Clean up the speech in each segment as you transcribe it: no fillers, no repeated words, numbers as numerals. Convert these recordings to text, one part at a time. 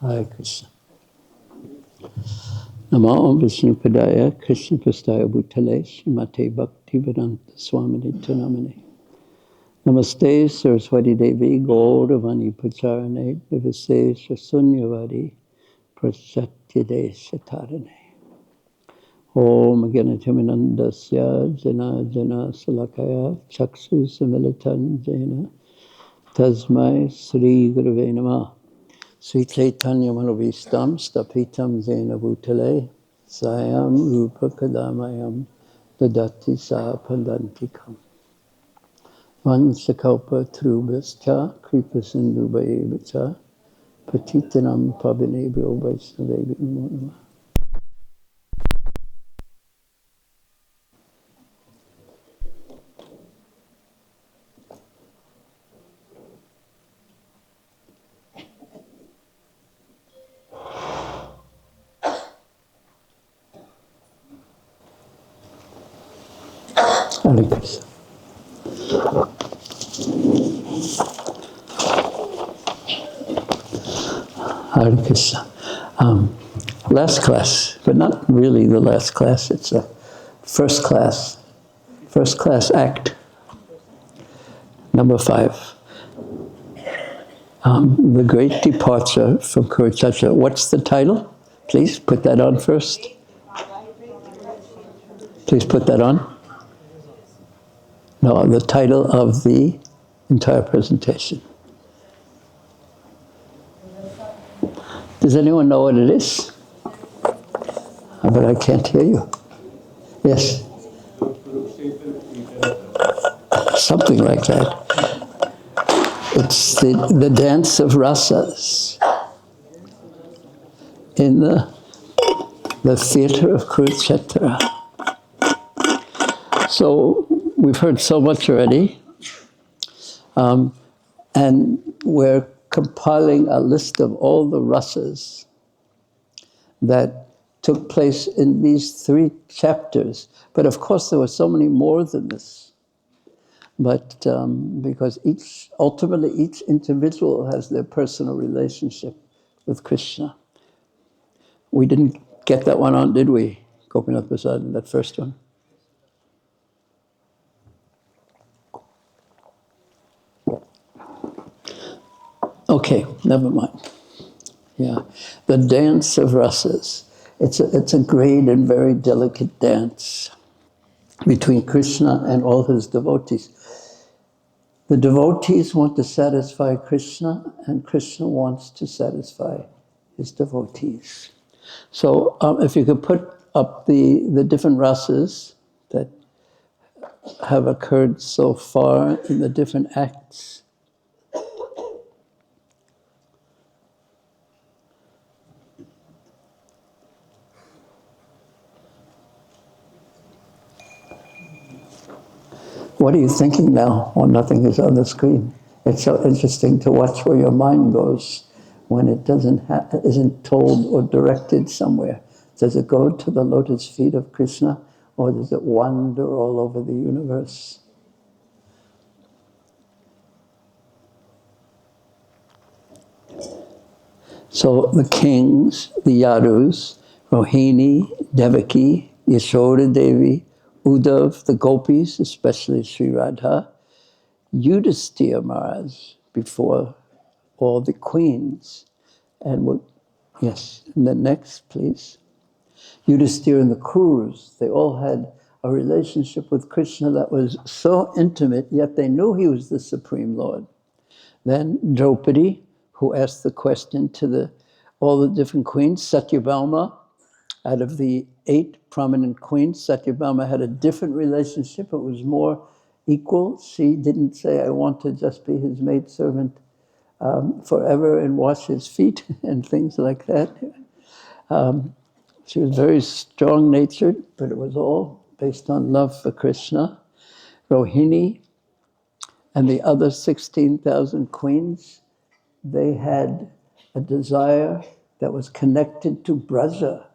Hare Krishna. Namo Vishnu Padaya Krishna Prastaya Bhutale Srimate Bhaktivedanta Swamini Tunamani. Namaste Saraswati Devi Gauravani Pacharane Nivase Shasunyavadi Prasatyade Shatarane. Om Ganatiminandasya Jana Jana Salakaya Chaksu Samilitan Jena Tasmai Sri Gurave Namah. Sri Chaitanya Manovistam Stapitam Jena Bhutale Sayam Rupa Kadamayam Dadati Sa Padantikam Vansakalpa Trubhascha Kripa Sindhu Bhayevacha Patitanam Pavinebhyo Vaisnavevi Namo Namah. Hare Krishna. Hare Krishna. Last class, but not really the last class, it's a first class act, number 5. The Great Departure from V'Acharya. What's the title? Please put that on first. Please put that on. No, the title of the entire presentation. Does anyone know what it is? But I can't hear you. Yes? Something like that. It's the dance of rasas in the theater of Kurukshetra. So we've heard so much already, and we're compiling a list of all the rasas that took place in these 3 chapters. But of course there were so many more than this. But because ultimately each individual has their personal relationship with Krishna. We didn't get that one on, did we, Gopinath Prasad, that first one? Okay, never mind. Yeah, the dance of rasas. It's a great and very delicate dance between Krishna and all his devotees. The devotees want to satisfy Krishna, and Krishna wants to satisfy his devotees. So if you could put up the different rasas that have occurred so far in the different acts. What are you thinking now? Well, nothing is on the screen. It's so interesting to watch where your mind goes when it isn't told or directed somewhere. Does it go to the lotus feet of Krishna, or does it wander all over the universe? So the kings, the Yadus, Rohini, Devaki, Yashoda Devi, Uddhav, the gopis, especially Sri Radha, Yudhisthira Maharaj before all the queens. And yes, and then next, please. Yudhisthira and the Kurus, they all had a relationship with Krishna that was so intimate, yet they knew he was the Supreme Lord. Then Draupadi, who asked the question to all the different queens, Satyabhama, out of the 8 prominent queens, Satyabhama had a different relationship. It was more equal. She didn't say, I want to just be his maidservant forever and wash his feet and things like that. She was very strong-natured, but it was all based on love for Krishna. Rohini and the other 16,000 queens, they had a desire that was connected to Braja.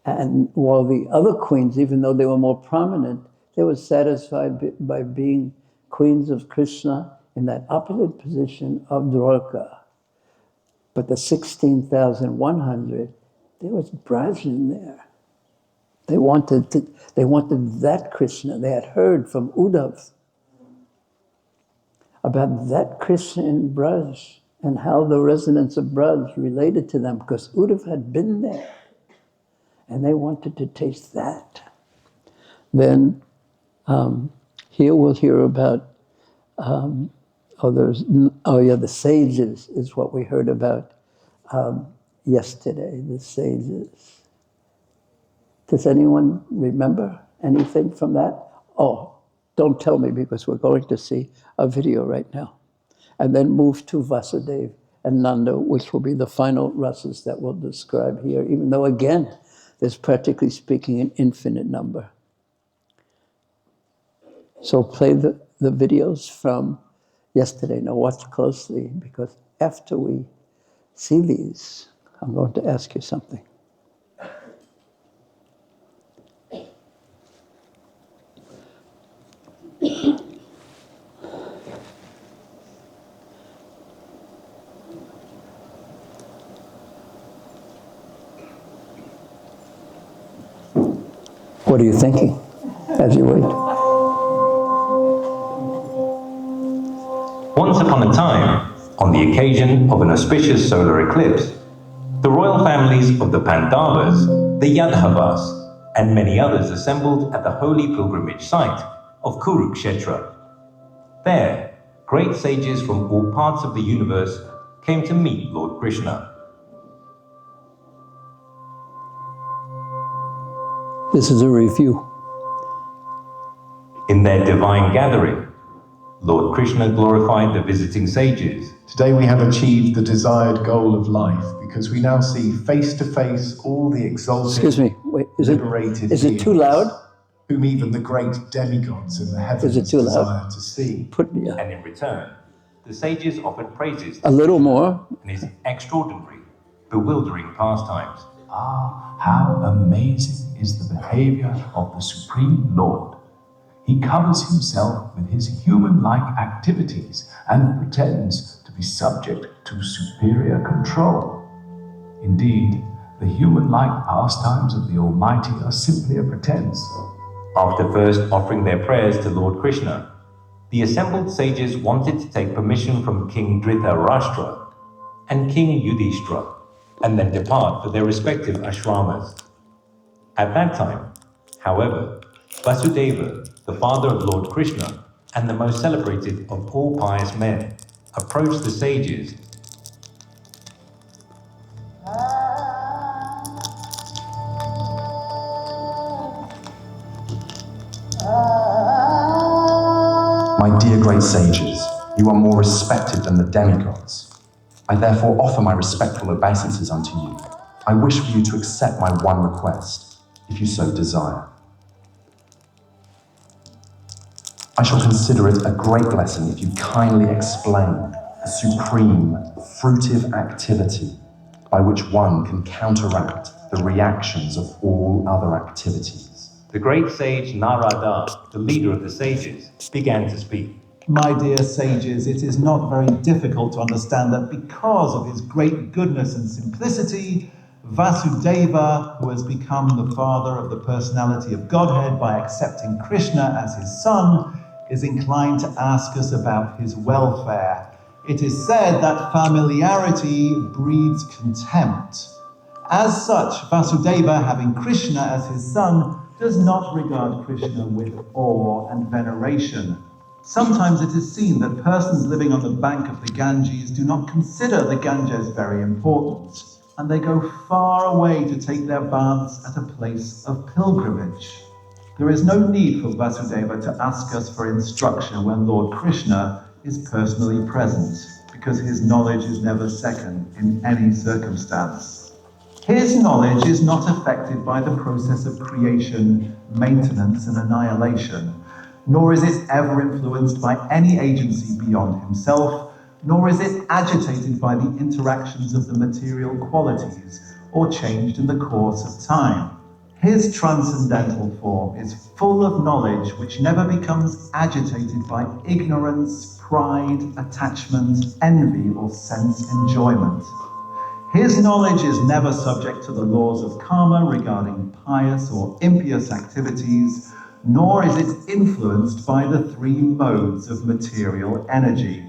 And while the other queens, even though they were more prominent, they were satisfied by being queens of Krishna in that opposite position of Dwarka. But the 16,100, there was Braj in there. They wanted that Krishna. They had heard from Uddhav about that Krishna in Braj and how the residents of Braj related to them, because Uddhav had been there and they wanted to taste that. Then here we'll hear about, the sages is what we heard about yesterday, the sages. Does anyone remember anything from that? Oh, don't tell me, because we're going to see a video right now. And then move to Vasudeva and Nanda, which will be the final rasas that we'll describe here, even though, again, there's practically speaking an infinite number. So play the videos from yesterday. Now watch closely, because after we see these, I'm going to ask you something. What are you thinking as you wait? Once upon a time, on the occasion of an auspicious solar eclipse, the royal families of the Pandavas, the Yadavas, and many others assembled at the holy pilgrimage site of Kurukshetra. There, great sages from all parts of the universe came to meet Lord Krishna. This is a review. In their divine gathering, Lord Krishna glorified the visiting sages. Today we have achieved the desired goal of life, because we now see face to face all the exalted, Excuse me, wait, liberated is it too loud? Whom even the great demigods in the heavens Is it too loud? desire to see. And in return, the sages offered praises to A little Krishna more. and his extraordinary, bewildering pastimes. Ah, how amazing is the behavior of the Supreme Lord. He covers himself with his human-like activities and pretends to be subject to superior control. Indeed, the human-like pastimes of the Almighty are simply a pretense. After first offering their prayers to Lord Krishna, the assembled sages wanted to take permission from King Dhritarashtra and King Yudhishthira, and then depart for their respective ashramas. At that time, however, Vasudeva, the father of Lord Krishna, and the most celebrated of all pious men, approached the sages. My dear great sages, you are more respected than the demigods. I therefore offer my respectful obeisances unto you. I wish for you to accept my one request, if you so desire. I shall consider it a great blessing if you kindly explain the supreme, fruitive activity by which one can counteract the reactions of all other activities. The great sage Narada, the leader of the sages, began to speak. My dear sages, it is not very difficult to understand that because of his great goodness and simplicity, Vasudeva, who has become the father of the personality of Godhead by accepting Krishna as his son, is inclined to ask us about his welfare. It is said that familiarity breeds contempt. As such, Vasudeva, having Krishna as his son, does not regard Krishna with awe and veneration. Sometimes it is seen that persons living on the bank of the Ganges do not consider the Ganges very important, and they go far away to take their baths at a place of pilgrimage. There is no need for Vasudeva to ask us for instruction when Lord Krishna is personally present, because his knowledge is never second in any circumstance. His knowledge is not affected by the process of creation, maintenance, and annihilation, nor is it ever influenced by any agency beyond himself, nor is it agitated by the interactions of the material qualities, or changed in the course of time. His transcendental form is full of knowledge which never becomes agitated by ignorance, pride, attachment, envy, or sense enjoyment. His knowledge is never subject to the laws of karma regarding pious or impious activities, nor is it influenced by the three modes of material energy.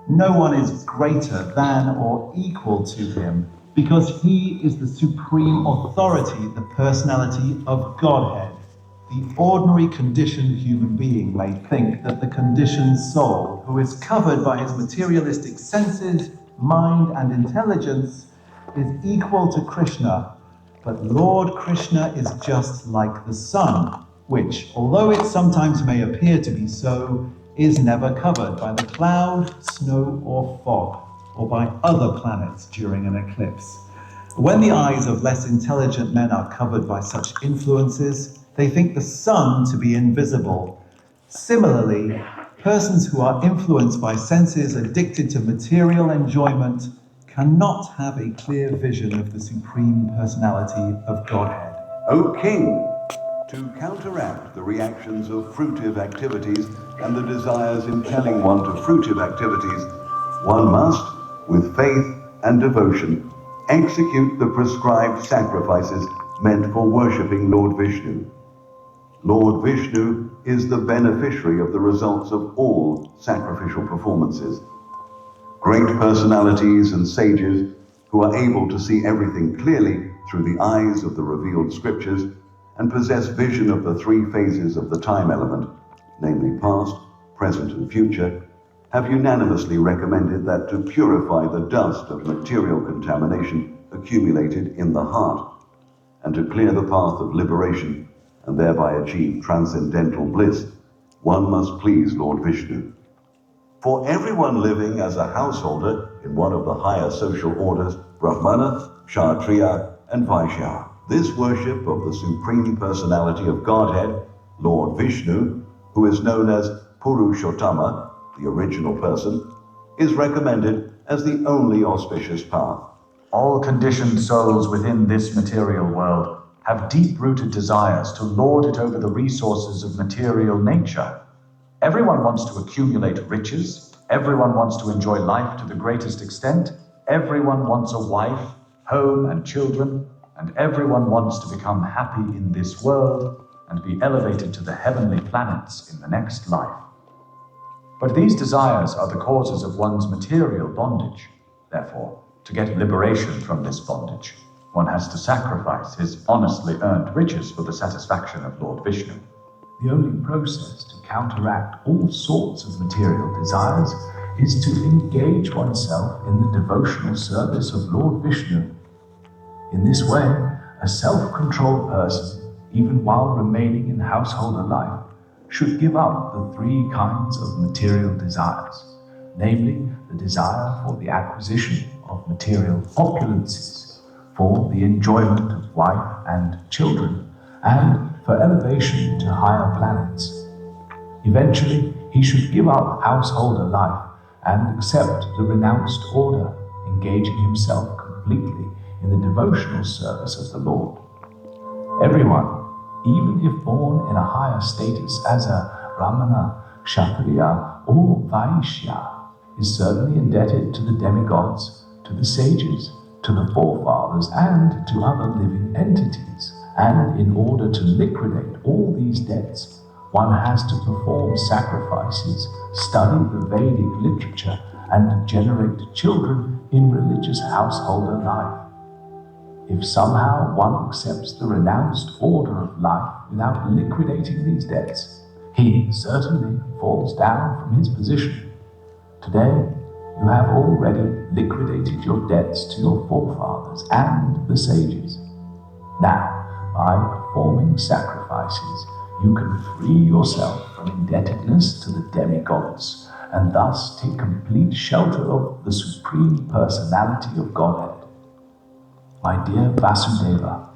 No one is greater than or equal to him, because he is the supreme authority, the personality of Godhead. The ordinary conditioned human being may think that the conditioned soul, who is covered by his materialistic senses, mind, and intelligence, is equal to Krishna. But Lord Krishna is just like the sun, which, although it sometimes may appear to be so, is never covered by the cloud, snow, or fog, or by other planets during an eclipse. When the eyes of less intelligent men are covered by such influences, they think the sun to be invisible. Similarly, persons who are influenced by senses addicted to material enjoyment cannot have a clear vision of the Supreme Personality of Godhead. O King, to counteract the reactions of fruitive activities and the desires impelling one to fruitive activities, one must, with faith and devotion, execute the prescribed sacrifices meant for worshipping Lord Vishnu. Lord Vishnu is the beneficiary of the results of all sacrificial performances. Great personalities and sages who are able to see everything clearly through the eyes of the revealed scriptures and possess vision of the three phases of the time element, namely past, present, and future, have unanimously recommended that to purify the dust of material contamination accumulated in the heart, and to clear the path of liberation and thereby achieve transcendental bliss, one must please Lord Vishnu. For everyone living as a householder in one of the higher social orders, Brahmana, Kshatriya, and Vaishya, this worship of the Supreme Personality of Godhead, Lord Vishnu, who is known as Purushottama, the original person, is recommended as the only auspicious path. All conditioned souls within this material world have deep-rooted desires to lord it over the resources of material nature. Everyone wants to accumulate riches, everyone wants to enjoy life to the greatest extent, everyone wants a wife, home, and children, and everyone wants to become happy in this world and be elevated to the heavenly planets in the next life. But these desires are the causes of one's material bondage. Therefore, to get liberation from this bondage, one has to sacrifice his honestly earned riches for the satisfaction of Lord Vishnu. The only process to counteract all sorts of material desires is to engage oneself in the devotional service of Lord Vishnu. In this way, a self-controlled person, even while remaining in householder life, should give up the three kinds of material desires, namely the desire for the acquisition of material opulences, for the enjoyment of wife and children, and for elevation to higher planets. Eventually, he should give up householder life and accept the renounced order, engaging himself completely in the devotional service of the Lord. Everyone, even if born in a higher status as a Brahmana, Kshatriya, or Vaishya, is certainly indebted to the demigods, to the sages, to the forefathers, and to other living entities. And in order to liquidate all these debts, one has to perform sacrifices, study the Vedic literature, and generate children in religious householder life. If somehow one accepts the renounced order of life without liquidating these debts, he certainly falls down from his position. Today, you have already liquidated your debts to your forefathers and the sages. Now, by performing sacrifices, you can free yourself from indebtedness to the demigods and thus take complete shelter of the Supreme Personality of Godhead. My dear Vasudeva,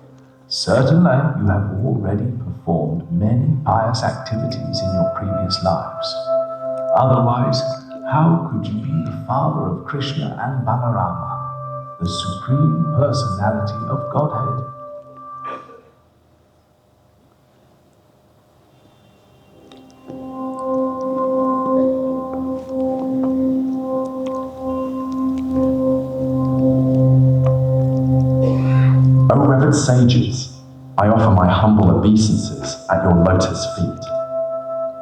certainly you have already performed many pious activities in your previous lives. Otherwise, how could you be the father of Krishna and Balarama, the Supreme Personality of Godhead? Beloved sages, I offer my humble obeisances at your lotus feet.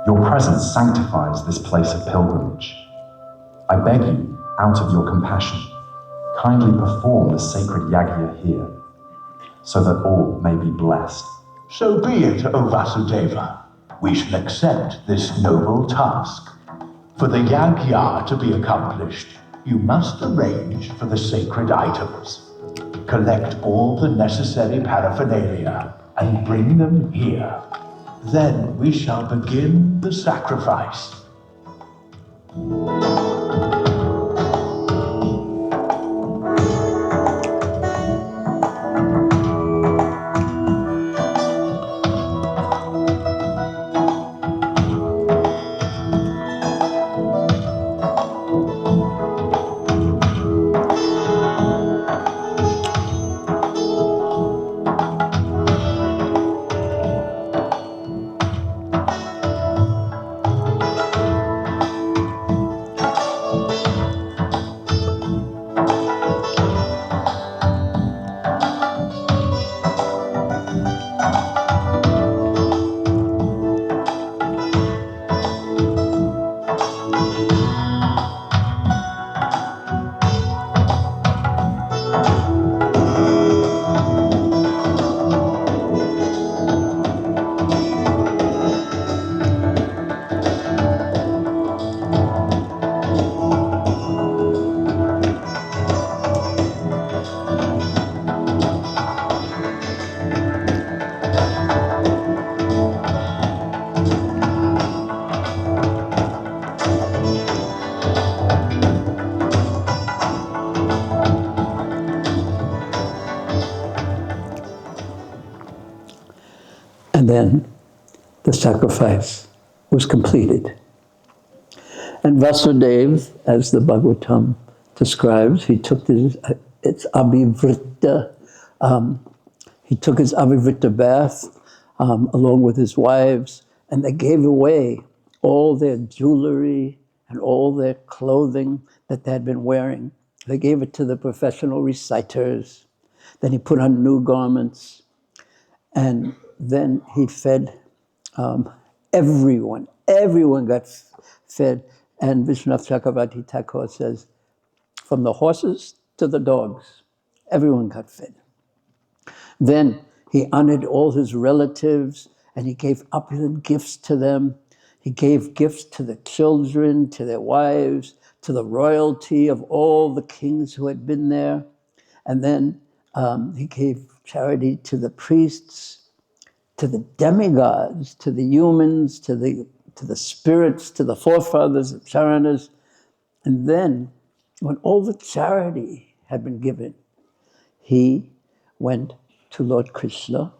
Your presence sanctifies this place of pilgrimage. I beg you, out of your compassion, kindly perform the sacred yajna here, so that all may be blessed. So be it, O Vasudeva. We shall accept this noble task. For the yajna to be accomplished, you must arrange for the sacred items. Collect all the necessary paraphernalia and bring them here. Then we shall begin the sacrifice. And then the sacrifice was completed. And Vasudeva, as the Bhagavatam describes, he took his, it's Abhivritta, he took his Abhivritta bath along with his wives, and they gave away all their jewelry and all their clothing that they had been wearing. They gave it to the professional reciters. Then he put on new garments, and then he fed everyone. Everyone got fed. And Vishwanath Chakravarti Thakur says, from the horses to the dogs, everyone got fed. Then he honored all his relatives, and he gave opulent gifts to them. He gave gifts to the children, to their wives, to the royalty of all the kings who had been there. And then he gave charity to the priests, to the demigods, to the humans, to the spirits, to the forefathers, the charanas. And then, when all the charity had been given, he went to Lord Krishna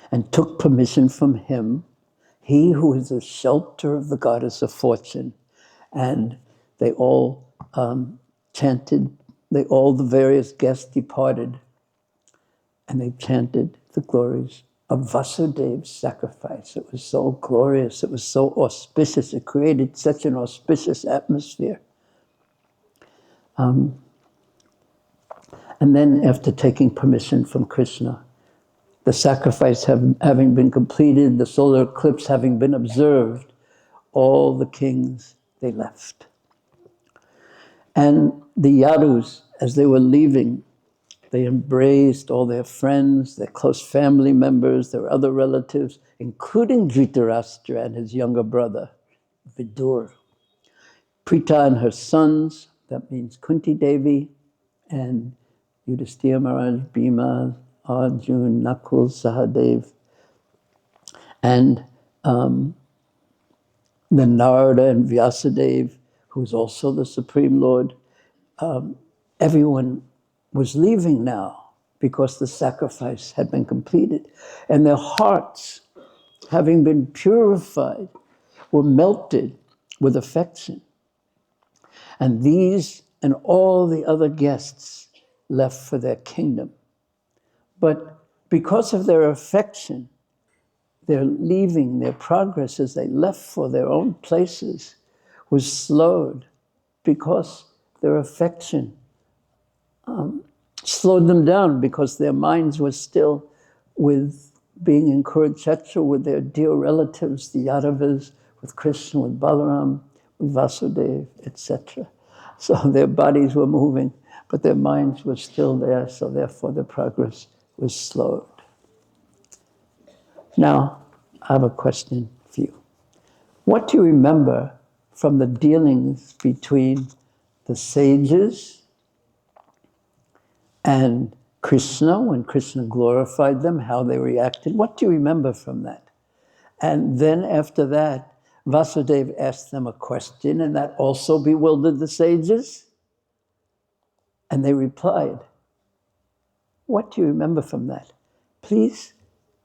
and took permission from him, he who is the shelter of the goddess of fortune. And they all chanted, all the various guests departed, and they chanted the glories of Vasudeva's sacrifice. It was so glorious, it was so auspicious, it created such an auspicious atmosphere. And then after taking permission from Krishna, the sacrifice having been completed, the solar eclipse having been observed, all the kings, they left. And the Yadus, as they were leaving, they embraced all their friends, their close family members, their other relatives, including Dhritarashtra and his younger brother, Vidur. Prita and her sons, that means Kunti Devi, and Yudhishthira Maharaj, Bhima, Arjun, Nakul, Sahadev, and then Narada and Vyasadeva, who's also the Supreme Lord. Everyone was leaving now because the sacrifice had been completed. And their hearts, having been purified, were melted with affection. And these and all the other guests left for their kingdom. But because of their affection, their leaving, their progress as they left for their own places was slowed because their affection slowed them down because their minds were still with being in Kurukshetra with their dear relatives, the Yadavas, with Krishna, with Balaram, with Vasudeva, etc. So their bodies were moving, but their minds were still there, so therefore the progress was slowed. Now, I have a question for you. What do you remember from the dealings between the sages and Krishna, when Krishna glorified them, how they reacted? What do you remember from that? And then after that, Vasudeva asked them a question, and that also bewildered the sages. And they replied. What do you remember from that? Please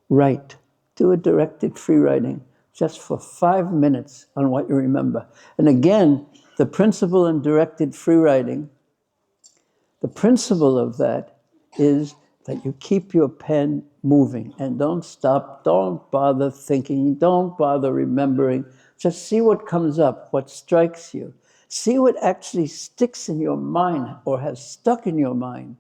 write. Do a directed free writing just for 5 minutes on what you remember. And again, the principle in directed free writing, the principle of that is that you keep your pen moving and don't stop, don't bother thinking, don't bother remembering. Just see what comes up, what strikes you. See what actually sticks in your mind or has stuck in your mind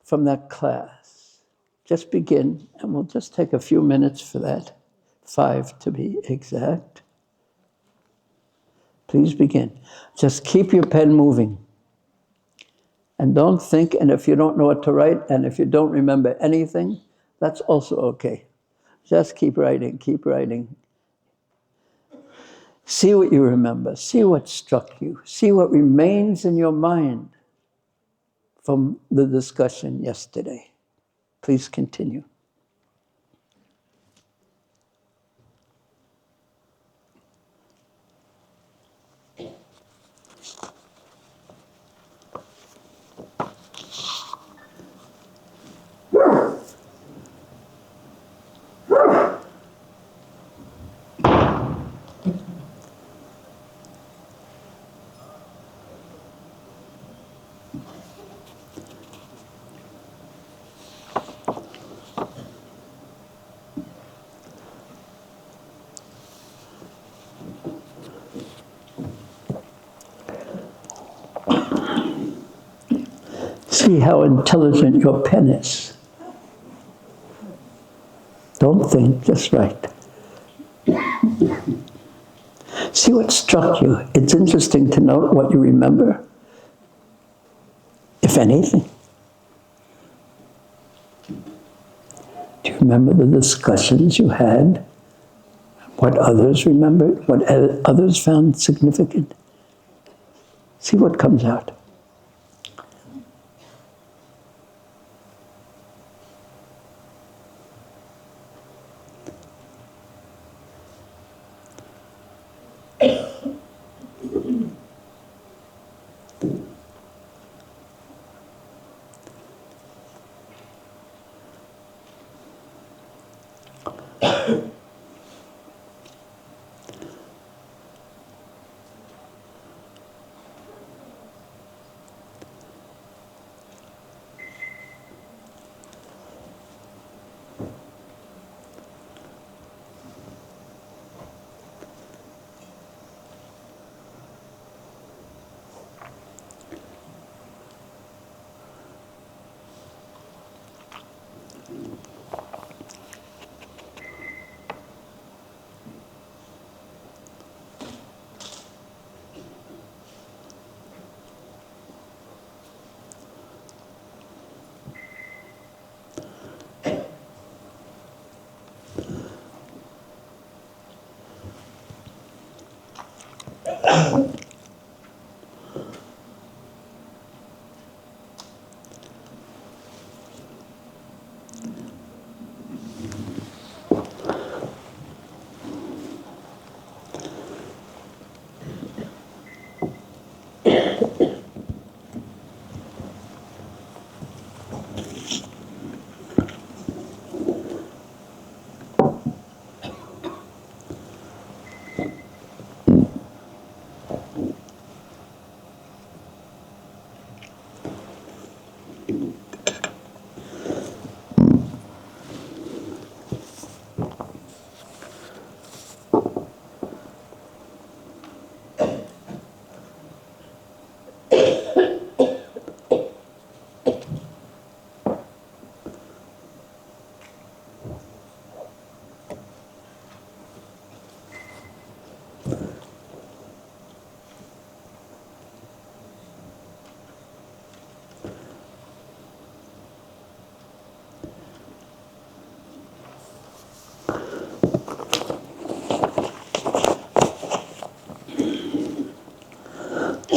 from that class. Just begin, and we'll just take a few minutes for that, 5 to be exact. Please begin. Just keep your pen moving. And don't think, and if you don't know what to write, and if you don't remember anything, that's also okay. Just keep writing, keep writing. See what you remember, see what struck you, see what remains in your mind from the discussion yesterday. Please continue. See how intelligent your pen is. Don't think, just write. See what struck you. It's interesting to note what you remember, if anything. Do you remember the discussions you had? What others remembered? What others found significant? See what comes out.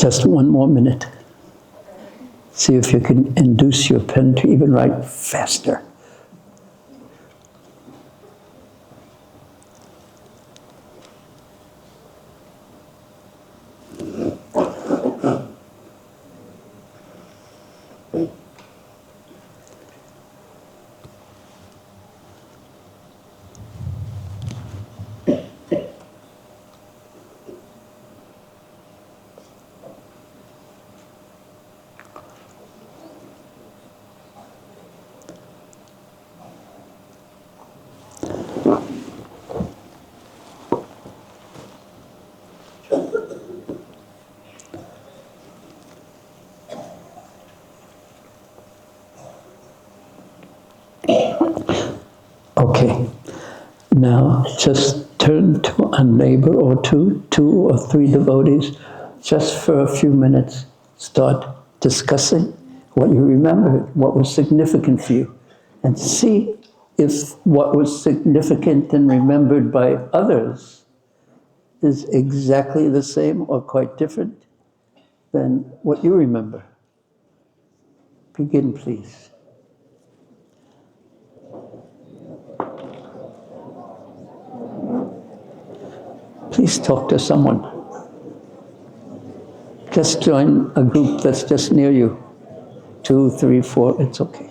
Just one more minute. See if you can induce your pen to even write faster. Okay, now just turn to a neighbor or two or three devotees, just for a few minutes. Start discussing what you remembered, what was significant for you, and see if what was significant and remembered by others is exactly the same or quite different than what you remember. Begin, please. Please talk to someone. Just join a group that's just near you. 2, 3, 4, it's okay.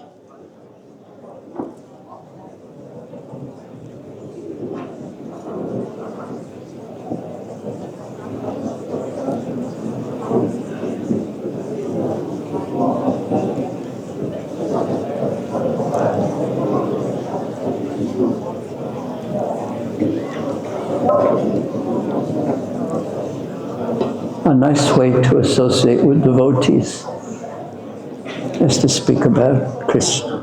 A nice way to associate with devotees is to speak about Krishna.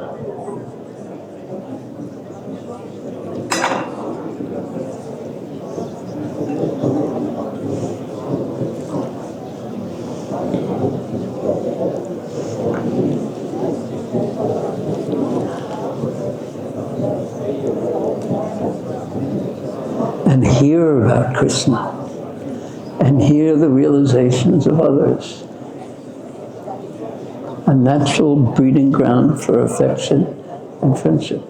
And hear about Krishna. And hear the realizations of others. A natural breeding ground for affection and friendship.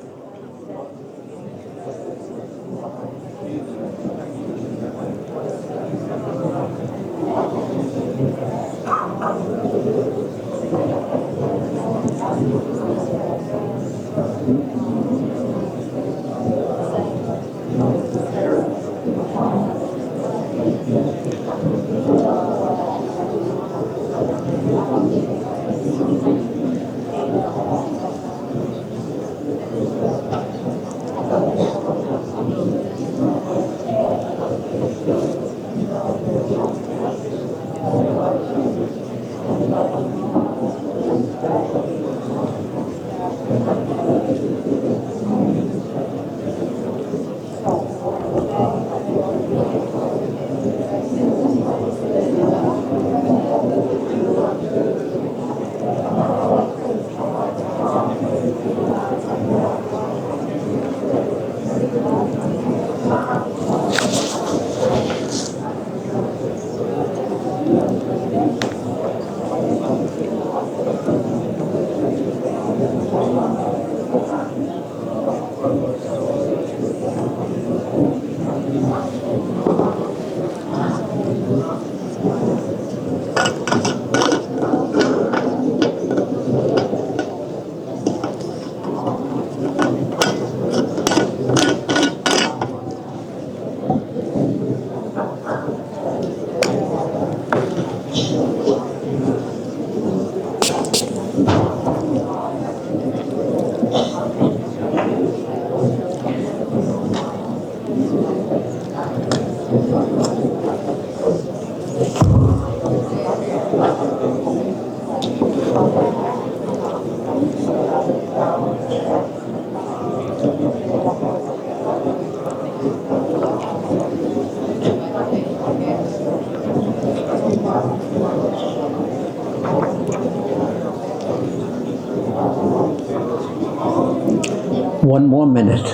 One more minute.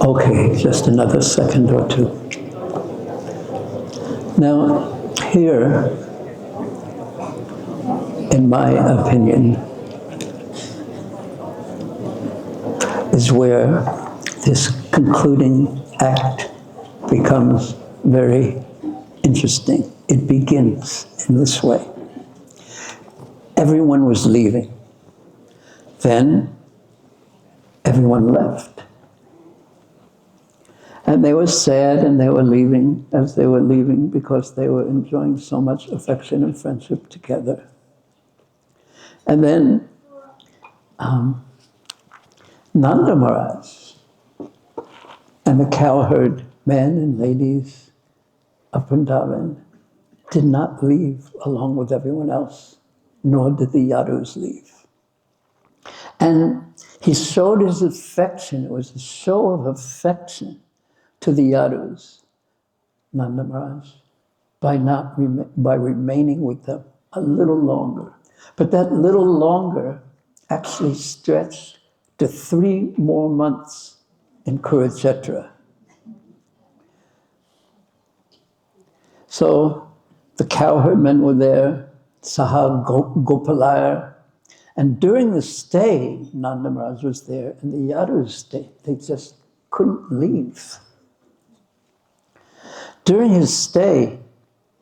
Okay, just another second or two. Now, here, in my opinion, is where this concluding act becomes very interesting. It begins in this way. Everyone was leaving. Then, everyone left. And they were sad and they were leaving as they were leaving because they were enjoying so much affection and friendship together. And then Nanda Maharaj and the cowherd men and ladies of Vrindavan did not leave along with everyone else, nor did the Yadus leave. And he showed his affection, it was a show of affection to the Yadus, Nanda Maharaj, by remaining with them a little longer. But that little longer actually stretched to 3 more months in Kurukshetra. So the cowherd men were there, Saha Gopalaya, and during the stay, Nanda Maharaj was there, and the Yadus stayed. They just couldn't leave. During his stay,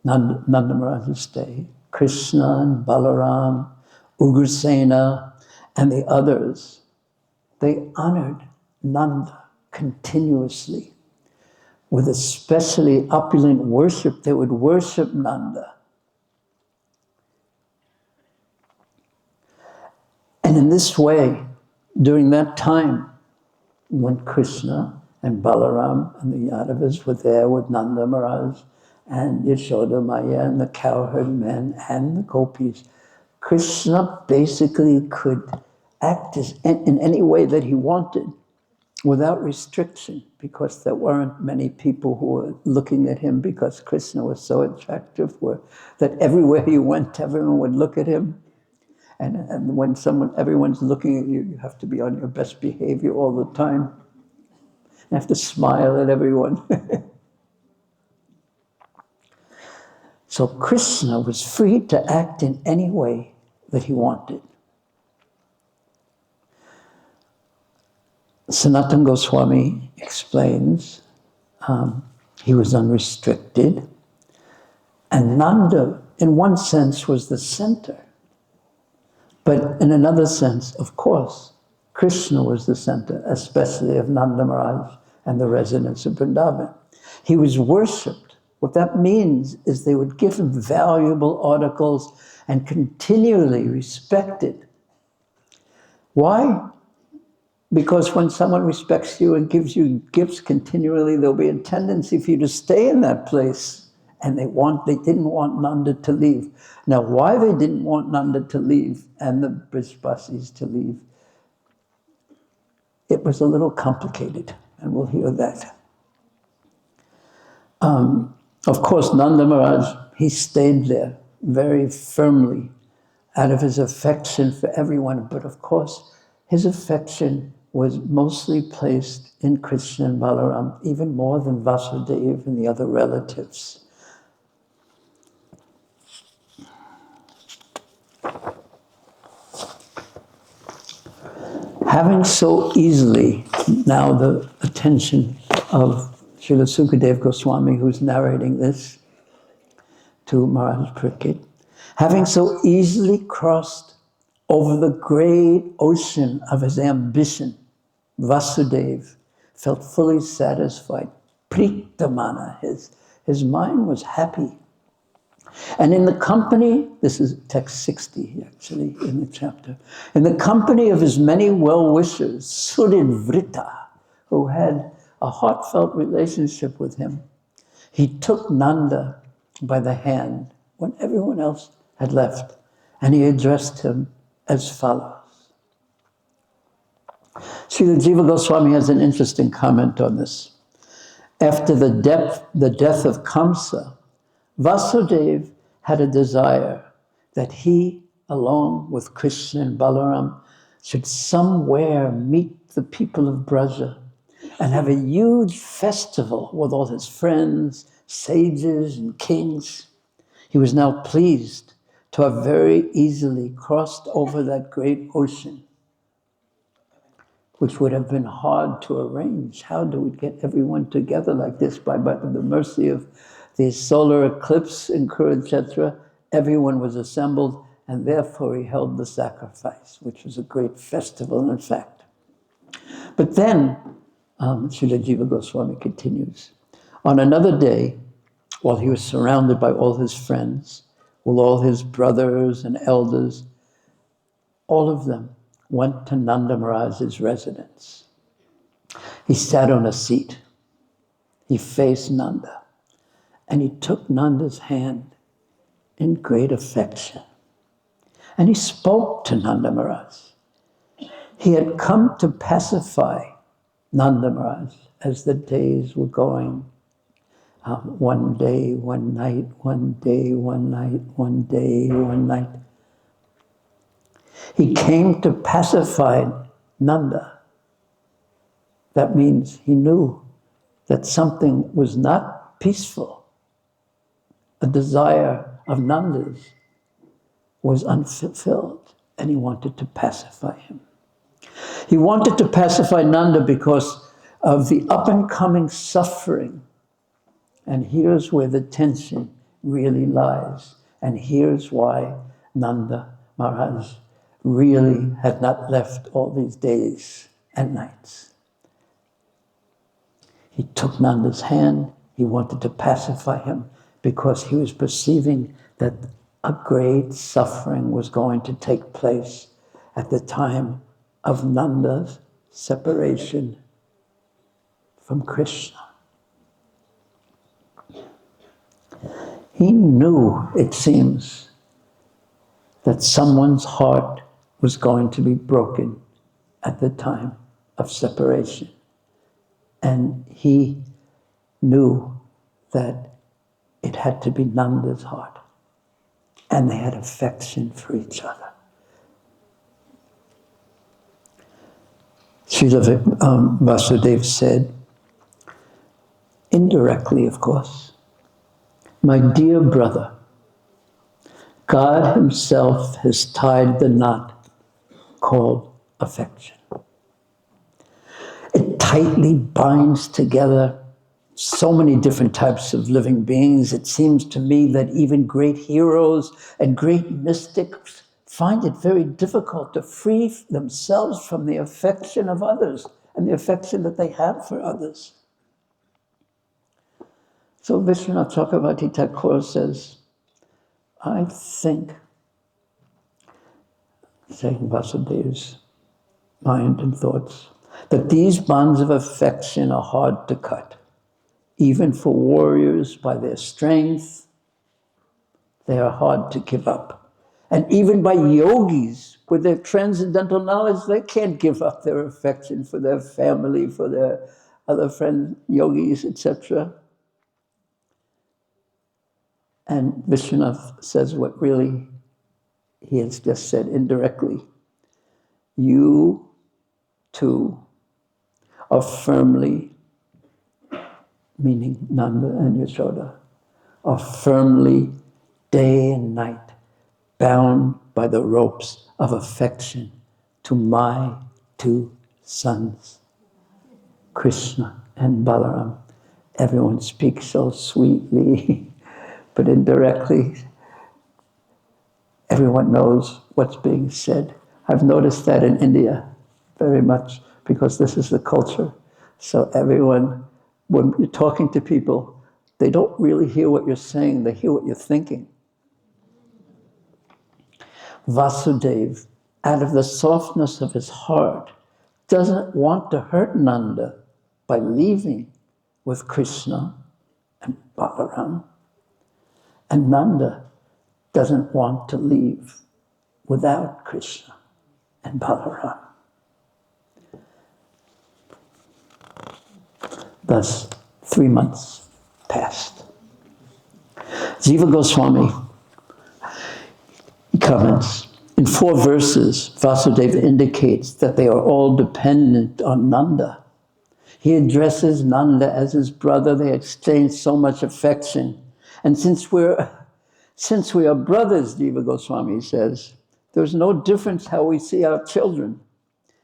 Nanda Maharaj's stay, Krishna and Balaram, Ugrasena, and the others, they honored Nanda continuously. With especially opulent worship, they would worship Nanda. And in this way, during that time, when Krishna and Balaram and the Yadavas were there with Nanda Maharaj and Yashoda Maya and the cowherd men and the gopis, Krishna basically could act in any way that he wanted without restriction, because there weren't many people who were looking at him because Krishna was so attractive, that everywhere he went, everyone would look at him. And when everyone's looking at you, you have to be on your best behavior all the time. You have to smile at everyone. So Krishna was free to act in any way that he wanted. Sanatana Goswami explains he was unrestricted, and Nanda, in one sense, was the center. But in another sense, of course, Krishna was the center, especially of Nanda Maharaj and the residents of Vrindavan. He was worshipped. What that means is they would give him valuable articles and continually respected. Why? Because when someone respects you and gives you gifts continually, there'll be a tendency for you to stay in that place. And they didn't want Nanda to leave. Now, why they didn't want Nanda to leave and the Brishbasis to leave, it was a little complicated, and we'll hear that. Of course, Nanda Maharaj, he stayed there very firmly out of his affection for everyone, but of course, his affection was mostly placed in Krishna and Balaram, even more than Vasudeva and the other relatives. Having so easily now the attention of Srila Sukadeva Goswami, who's narrating this to Maharaj Parikshit, having so easily crossed over the great ocean of his ambition, Vasudeva felt fully satisfied. Pritamana, his mind was happy. And in the company, this is text 60 actually in the chapter, in the company of his many well-wishers, Suridvrita, who had a heartfelt relationship with him, he took Nanda by the hand when everyone else had left, and he addressed him as follows. Srila Jiva Goswami has an interesting comment on this. After the death of Kamsa, Vasudeva had a desire that he, along with Krishna and Balaram, should somewhere meet the people of Braja and have a huge festival with all his friends, sages, and kings. He was now pleased to have very easily crossed over that great ocean, which would have been hard to arrange. How do we get everyone together like this? By the mercy of the solar eclipse in Kurukshetra, everyone was assembled, and therefore he held the sacrifice, which was a great festival, in fact. But then, Srila Jiva Goswami continues, on another day, while he was surrounded by all his friends, with all his brothers and elders, all of them went to Nanda Maharaj's residence. He sat on a seat. He faced Nanda, and he took Nanda's hand in great affection. And he spoke to Nanda Maharaj. He had come to pacify Nanda Maharaj as the days were going. One day, one night, one day, one night, one day, one night. He came to pacify Nanda. That means he knew that something was not peaceful. A desire of Nanda's was unfulfilled, and he wanted to pacify him. He wanted to pacify Nanda because of the up-and-coming suffering. And here's where the tension really lies. And here's why Nanda Maharaj really had not left all these days and nights. He took Nanda's hand. He wanted to pacify him because he was perceiving that a great suffering was going to take place at the time of Nanda's separation from Krishna. He knew, it seems, that someone's heart was going to be broken at the time of separation. And he knew that it had to be Nanda's heart. And they had affection for each other. Srila Vasudeva said, indirectly, of course, my dear brother, God himself has tied the knot called affection. It tightly binds together so many different types of living beings. It seems to me that even great heroes and great mystics find it very difficult to free themselves from the affection of others and the affection that they have for others. So Vishwanath Chakravarti Thakur says, I think, saying Vasudeva's mind and thoughts, that these bonds of affection are hard to cut. Even for warriors, by their strength, they are hard to give up. And even by yogis, with their transcendental knowledge, they can't give up their affection for their family, for their other friends, yogis, etc. And Vishwanath says what really he has just said indirectly. You, too, are firmly, meaning Nanda and Yashoda, are firmly, day and night, bound by the ropes of affection to my two sons, Krishna and Balaram. Everyone speaks so sweetly, but indirectly, everyone knows what's being said. I've noticed that in India very much, because this is the culture. So everyone, when you're talking to people, they don't really hear what you're saying, they hear what you're thinking. Vasudeva, out of the softness of his heart, doesn't want to hurt Nanda by leaving with Krishna and Balaram. And Nanda doesn't want to leave without Krishna and Balaram. Thus, 3 months passed. Jiva Goswami comments, in 4 verses, Vasudeva indicates that they are all dependent on Nanda. He addresses Nanda as his brother. They exchange so much affection. And since we are brothers, Jiva Goswami says, there's no difference how we see our children.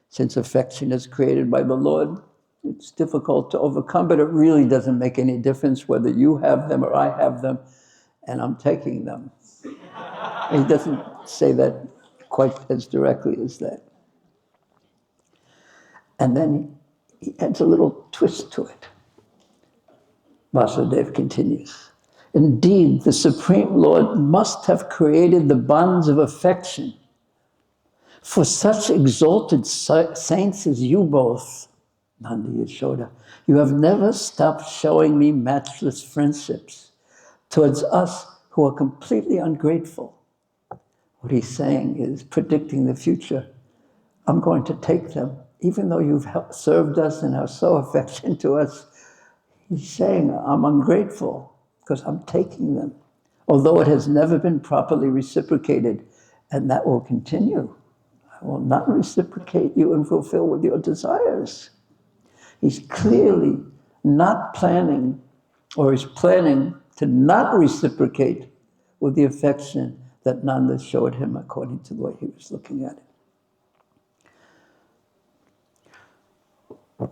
Since affection is created by the Lord, it's difficult to overcome, but it really doesn't make any difference whether you have them or I have them, and I'm taking them. He doesn't say that quite as directly as that. And then he adds a little twist to it. Vasudeva continues, indeed, the Supreme Lord must have created the bonds of affection for such exalted saints as you both, Nanda Yashoda. You have never stopped showing me matchless friendships towards us who are completely ungrateful. What he's saying is predicting the future. I'm going to take them, even though you've served us and are so affectionate to us. He's saying, I'm ungrateful because I'm taking them, although it has never been properly reciprocated, and that will continue. I will not reciprocate you and fulfill with your desires. He's clearly not planning, or he's planning to not reciprocate with the affection that Nanda showed him according to the way he was looking at it.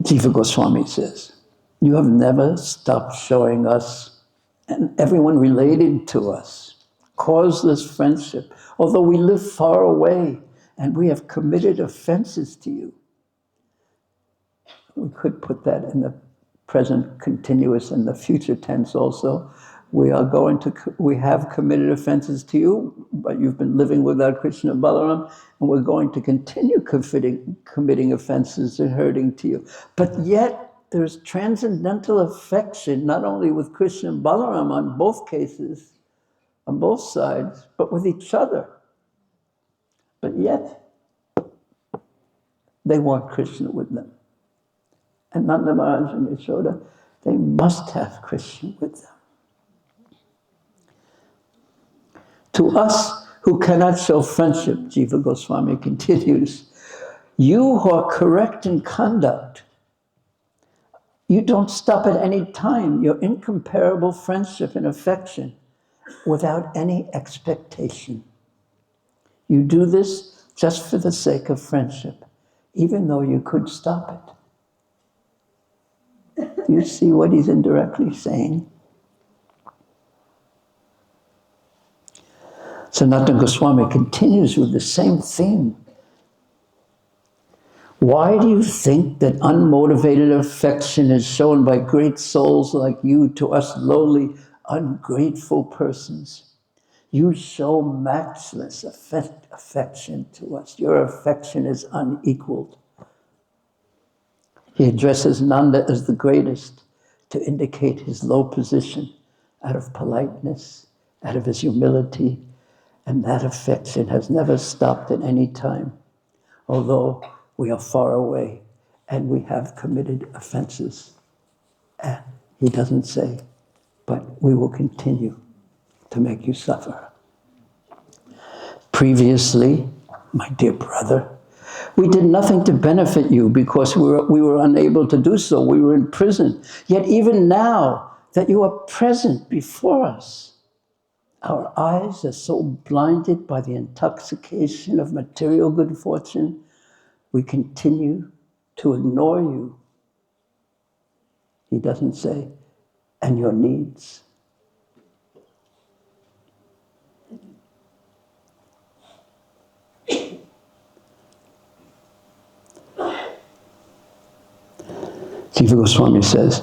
Jiva Goswami says, you have never stopped showing us and everyone related to us causeless friendship, although we live far away and we have committed offenses to you. We could put that in the present continuous and the future tense also. We have committed offenses to you, but you've been living without Krishna Balaram, and we're going to continue committing offenses and hurting to you. But yet, there's transcendental affection, not only with Krishna and Balaram on both cases, on both sides, but with each other. But yet, they want Krishna with them. And Nanda Maharaj and Yashoda, they must have Krishna with them. To us who cannot show friendship, Jiva Goswami continues, you who are correct in conduct, you don't stop at any time your incomparable friendship and affection without any expectation. You do this just for the sake of friendship, even though you could stop it. Do you see what he's indirectly saying? Sanatana Goswami continues with the same theme. Why do you think that unmotivated affection is shown by great souls like you to us lowly, ungrateful persons? You show matchless affection to us. Your affection is unequaled. He addresses Nanda as the greatest to indicate his low position out of politeness, out of his humility, and that affection has never stopped at any time, although we are far away and we have committed offenses. And he doesn't say, but we will continue to make you suffer. Previously, my dear brother, we did nothing to benefit you because we were unable to do so. We were in prison. Yet even now that you are present before us, our eyes are so blinded by the intoxication of material good fortune, we continue to ignore you. He doesn't say, and your needs. Jiva Goswami says,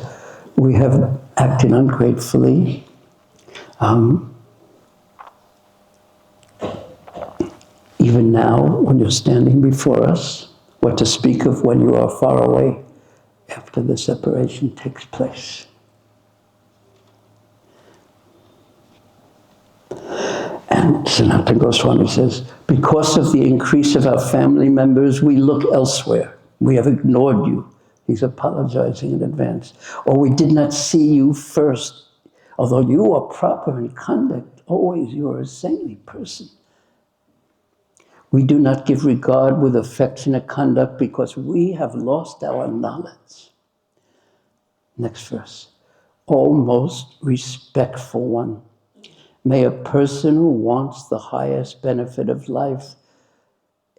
we have acted ungratefully. Even now, when you're standing before us, what to speak of when you are far away after the separation takes place. And Sanatana Goswami says, because of the increase of our family members, we look elsewhere. We have ignored you. He's apologizing in advance. Or we did not see you first. Although you are proper in conduct, always you are a saintly person. We do not give regard with affectionate conduct because we have lost our knowledge. Next verse. O most respectful one, may a person who wants the highest benefit of life,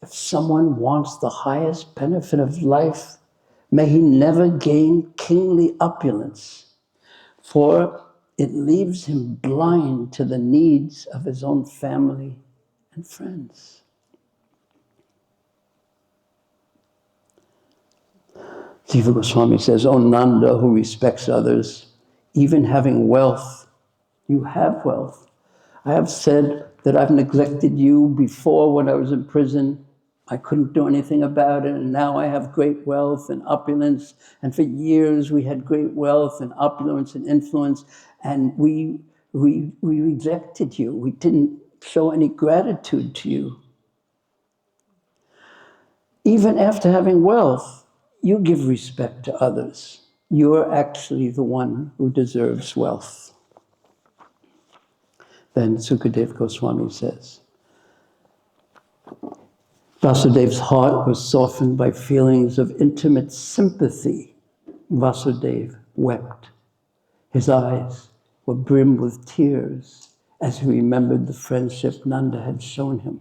if someone wants the highest benefit of life, may he never gain kingly opulence, for it leaves him blind to the needs of his own family and friends. Jiva Goswami says, O Nanda, who respects others, even having wealth, you have wealth. I have said that I've neglected you before when I was in prison. I couldn't do anything about it, and now I have great wealth and opulence. And for years we had great wealth and opulence and influence, and we rejected you. We didn't show any gratitude to you. Even after having wealth, you give respect to others. You're actually the one who deserves wealth. Then Sukadeva Goswami says, Vasudev's heart was softened by feelings of intimate sympathy. Vasudeva wept. His eyes were brimmed with tears as he remembered the friendship Nanda had shown him.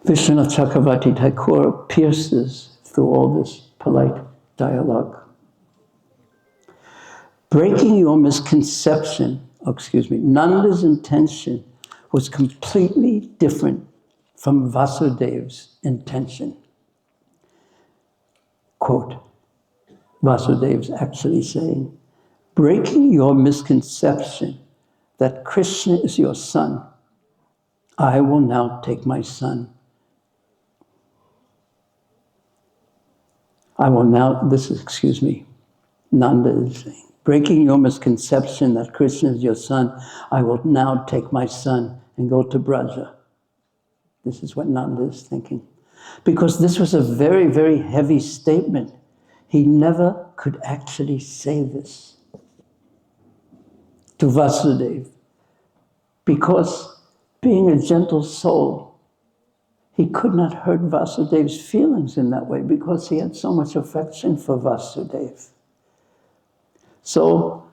Vishwanath Chakravarti Thakur pierces through all this polite dialogue. Breaking your misconception, Nanda's intention was completely different from Vasudev's intention. Quote, Vasudev's actually saying, breaking your misconception that Krishna is your son, I will now take my son. Nanda is saying, breaking your misconception that Krishna is your son, I will now take my son and go to Braja. This is what Nanda is thinking. Because this was a very, very heavy statement. He never could actually say this to Vasudeva. Because being a gentle soul, he could not hurt Vasudeva's feelings in that way because he had so much affection for Vasudeva. So,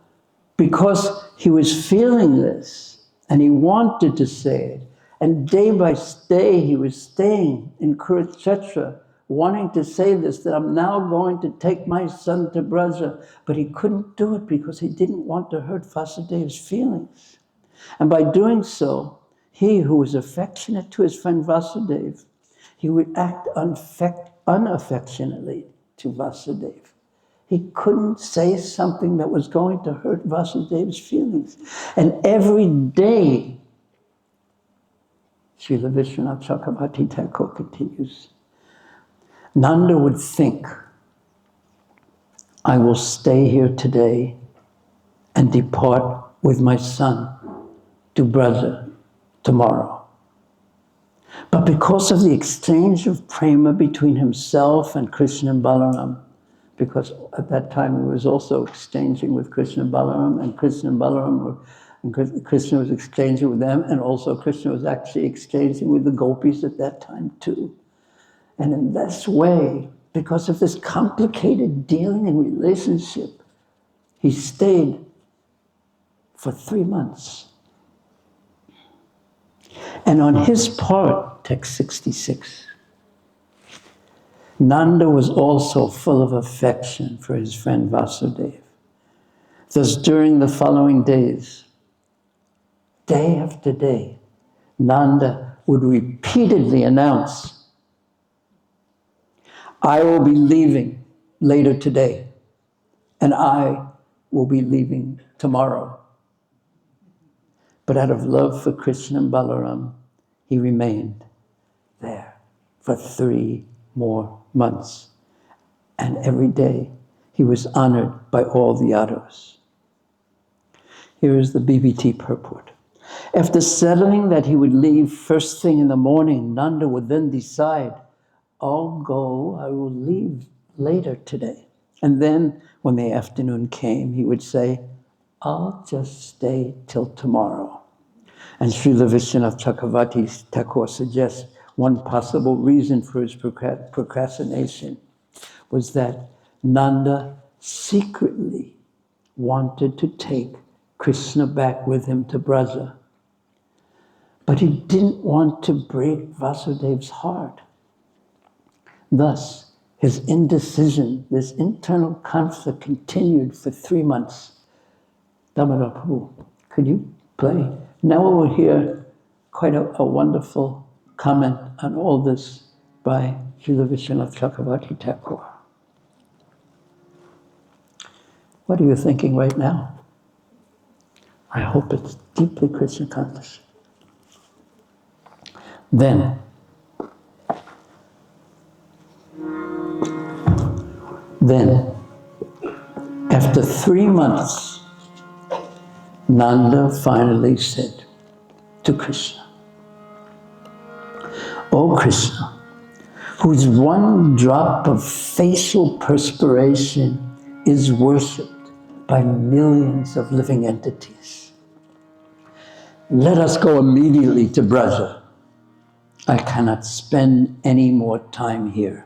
because he was feeling this, and he wanted to say it, and day by day he was staying in Kurukshetra, wanting to say this, that I'm now going to take my son to Braja, but he couldn't do it because he didn't want to hurt Vasudeva's feelings. And by doing so, he who was affectionate to his friend Vasudeva, he would act unaffectionately to Vasudeva. He couldn't say something that was going to hurt Vasudeva's feelings. And every day, Srila Vishwanath Chakravarti Thakur continues, Nanda would think, I will stay here today and depart with my son to Braja tomorrow. But because of the exchange of prema between himself and Krishna and Balaram, because at that time he was also exchanging with Krishna and Balaram, and Krishna and Balaram Krishna was exchanging with them, and also Krishna was actually exchanging with the gopis at that time too. And in this way, because of this complicated dealing and relationship, he stayed for 3 months. And on his part, text 66, Nanda was also full of affection for his friend Vasudeva. Thus, during the following days, day after day, Nanda would repeatedly announce, I will be leaving later today, and I will be leaving tomorrow. But out of love for Krishna and Balaram, he remained there for 3 more months. And every day he was honored by all the Yadavas. Here is the BBT purport. After settling that he would leave first thing in the morning, Nanda would then decide I'll go, I will leave later today. And then when the afternoon came, he would say, I'll just stay till tomorrow. And Srila Vishwanath Chakravarti Thakur suggests one possible reason for his procrastination was that Nanda secretly wanted to take Krishna back with him to Braja. But he didn't want to break Vasudev's heart. Thus, his indecision, this internal conflict continued for 3 months. Damodar Prabhu, could you play? Now we'll hear quite a wonderful comment on all this by Srila Vishwanath Chakravarti Thakur. What are you thinking right now? I hope it's deeply Krishna conscious. Then, after 3 months, Nanda finally said to Krishna, "O Krishna, whose one drop of facial perspiration is worshipped by millions of living entities, let us go immediately to Braja. I cannot spend any more time here."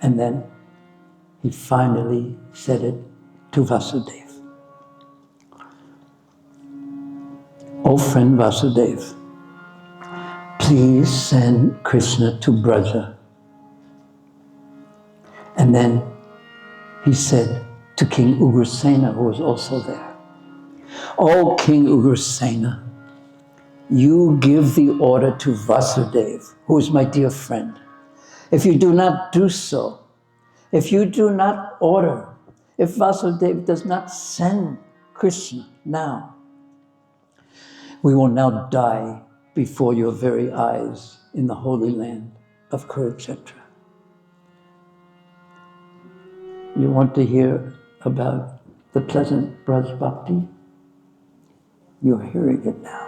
And then he finally said it to Vasudeva. "O friend Vasudeva, please send Krishna to Braja." And then he said to King Ugrasena, who was also there, "O King Ugrasena, you give the order to Vasudeva, who is my dear friend. If you do not do so, if you do not order, if Vasudeva does not send Krishna now, we will now die before your very eyes in the holy land of Kurukshetra." You want to hear about the pleasant Braj Bhakti? You're hearing it now.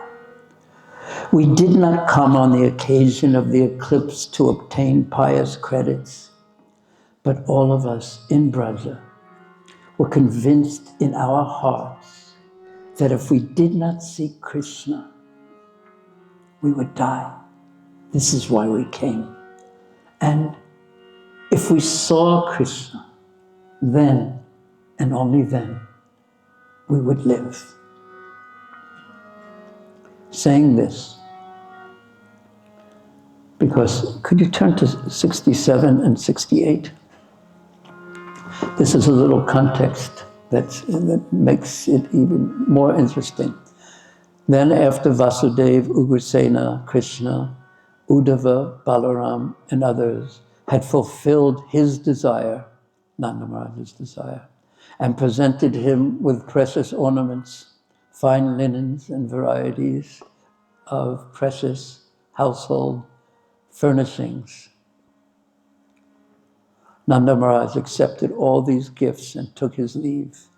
We did not come on the occasion of the eclipse to obtain pious credits, but all of us in Braja were convinced in our hearts that if we did not see Krishna, we would die. This is why we came. And if we saw Krishna, then and only then we would live. Saying this, because, could you turn to 67 and 68? This is a little context that makes it even more interesting. Then after Vasudeva, Ugrasena, Krishna, Uddhava, Balaram, and others had fulfilled his desire, Nanda Maharaj's desire, and presented him with precious ornaments, fine linens, and varieties of precious household furnishings, Nanda Maharaj accepted all these gifts and took his leave,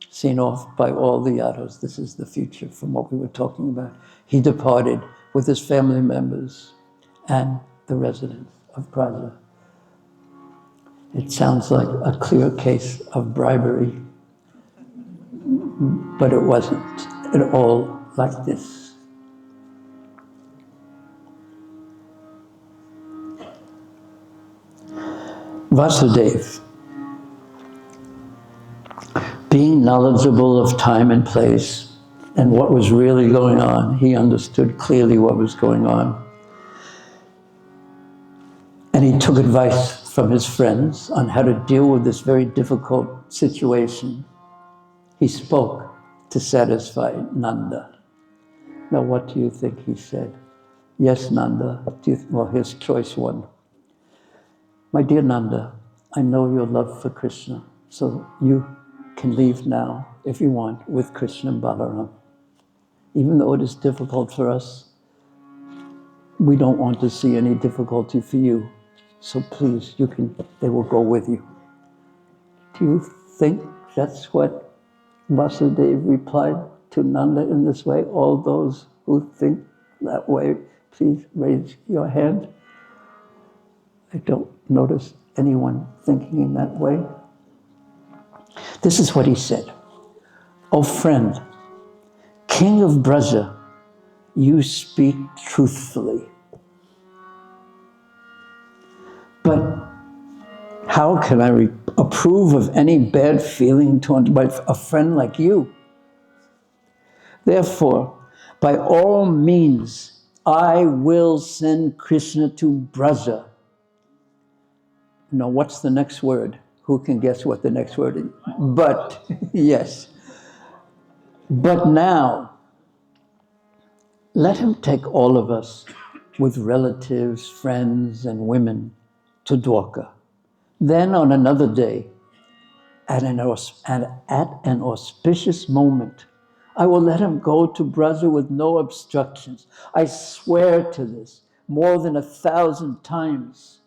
seen off by all the Yadavas. This is the future from what we were talking about. He departed with his family members and the residents of Braja. It sounds like a clear case of bribery, but it wasn't at all like this. Vasudeva, being knowledgeable of time and place and what was really going on, he understood clearly what was going on. And he took advice from his friends on how to deal with this very difficult situation. He spoke to satisfy Nanda. Now, what do you think he said? Yes, Nanda. Well, here's choice one. My dear Nanda, I know your love for Krishna, so you can leave now, if you want, with Krishna and Balaram. Even though it is difficult for us, we don't want to see any difficulty for you. So please, they will go with you. Do you think that's what Vasudeva replied to Nanda in this way? All those who think that way, please raise your hand. I don't notice anyone thinking in that way. This is what he said. "Oh friend, King of Braja, you speak truthfully. But how can I approve of any bad feeling toward a friend like you? Therefore, by all means, I will send Krishna to Braja." Now, what's the next word? Who can guess what the next word is? But, yes. But now, let him take all of us with relatives, friends, and women to Dwarka. Then on another day, at an auspicious moment, I will let him go to Braja with no obstructions. I swear to this more than 1,000 times.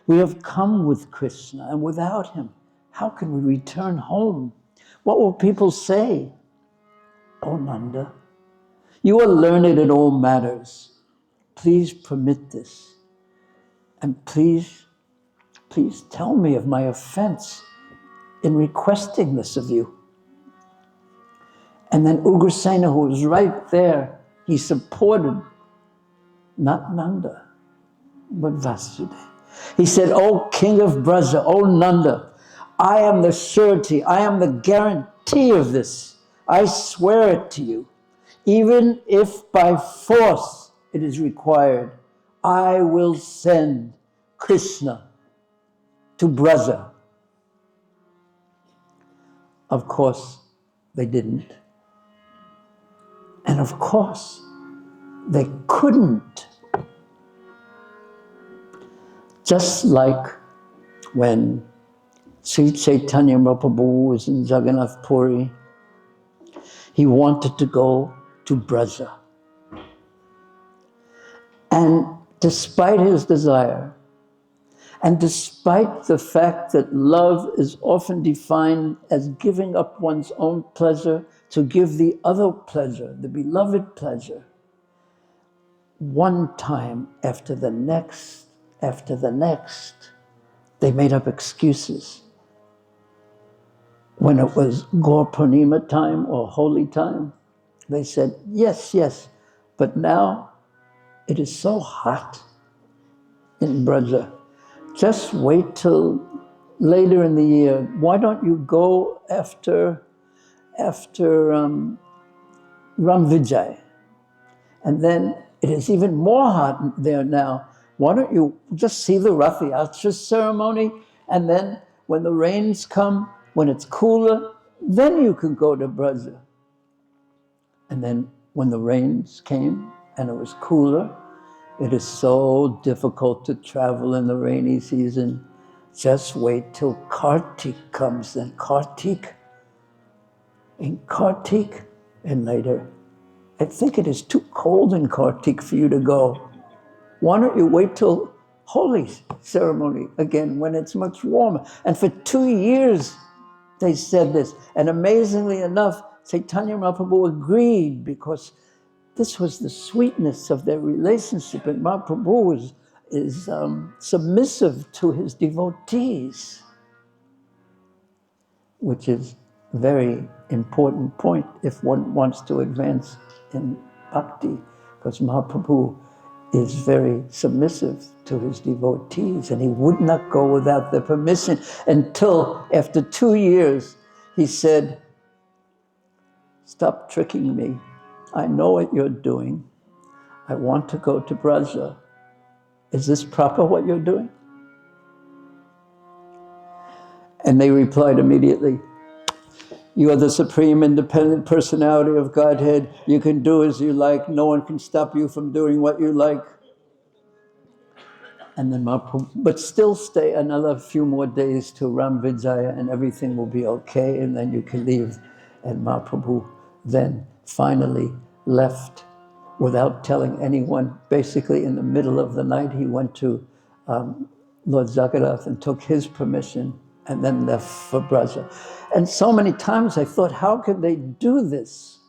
We have come with Krishna, and without him, how can we return home? What will people say? Oh, Nanda, you are learned in all matters. Please permit this. And please tell me of my offense in requesting this of you. And then Ugrasena, who was right there, he supported not Nanda, but Vasudeva. He said, "Oh, King of Braja, oh Nanda, I am the surety, I am the guarantee of this. I swear it to you. Even if by force it is required, I will send Krishna to Braja." Of course, they didn't. And of course, they couldn't. Just like when Sri Chaitanya Mahaprabhu was in Jagannath Puri, he wanted to go to Braja. And despite his desire, and despite the fact that love is often defined as giving up one's own pleasure to give the other pleasure, the beloved pleasure, one time after the next, they made up excuses. When it was Gaur Purnima time or holy time, they said, yes, but now it is so hot in Braja. Just wait till later in the year. Why don't you go after Ram Vijay? And then it is even more hot there now. Why don't you just see the Rath Yatra ceremony, and then when the rains come, when it's cooler, then you can go to Braja. And then when the rains came and it was cooler, it is so difficult to travel in the rainy season. Just wait till Kartik comes, then Kartik, and later. I think it is too cold in Kartik for you to go. Why don't you wait till holy ceremony again when it's much warmer? And for 2 years they said this. And amazingly enough, Chaitanya Mahaprabhu agreed, because this was the sweetness of their relationship. And Mahaprabhu is submissive to his devotees, which is a very important point if one wants to advance in bhakti, because Mahaprabhu is very submissive to his devotees, and he would not go without their permission until after 2 years he said, "Stop tricking me. I know what you're doing. I want to go to Braja. Is this proper what you're doing?" And they replied immediately, "You are the supreme independent personality of Godhead. You can do as you like. No one can stop you from doing what you like." And then Mahaprabhu, but still stay another few more days to Ram Vijaya and everything will be okay, and then you can leave. And Mahaprabhu then finally left without telling anyone. Basically in the middle of the night he went to Lord Jagannath and took his permission, and then left for Braja. And so many times I thought, how could they do this?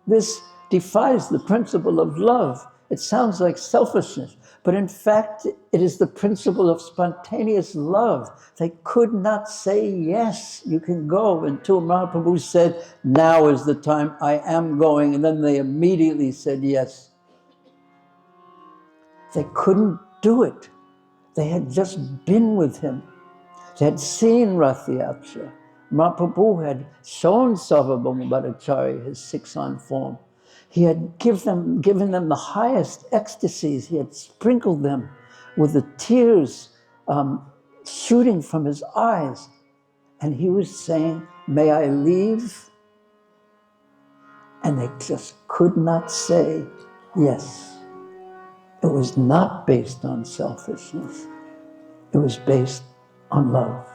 This defies the principle of love. It sounds like selfishness. But in fact, it is the principle of spontaneous love. They could not say, yes, you can go, until Mahaprabhu said, now is the time, I am going. And then they immediately said yes. They couldn't do it. They had just been with him. They had seen Rath-Yatra. Mahaprabhu had shown Sarvabhauma-Bhattacharya his 6-on form. He had given them the highest ecstasies. He had sprinkled them with the tears shooting from his eyes. And he was saying, may I leave? And they just could not say yes. It was not based on selfishness. It was based on love.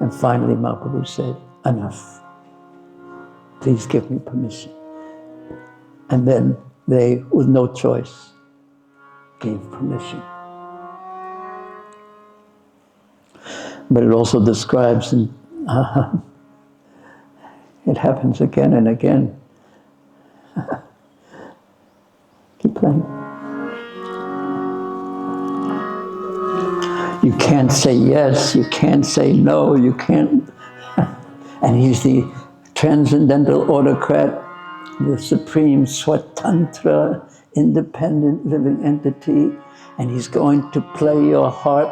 And finally, Mahaprabhu said, enough. Please give me permission. And then they, with no choice, gave permission. But it also describes, and it happens again and again. Keep playing. You can't say yes, you can't say no, you can't. And he's the transcendental autocrat, the supreme swatantra, independent living entity, and he's going to play your heart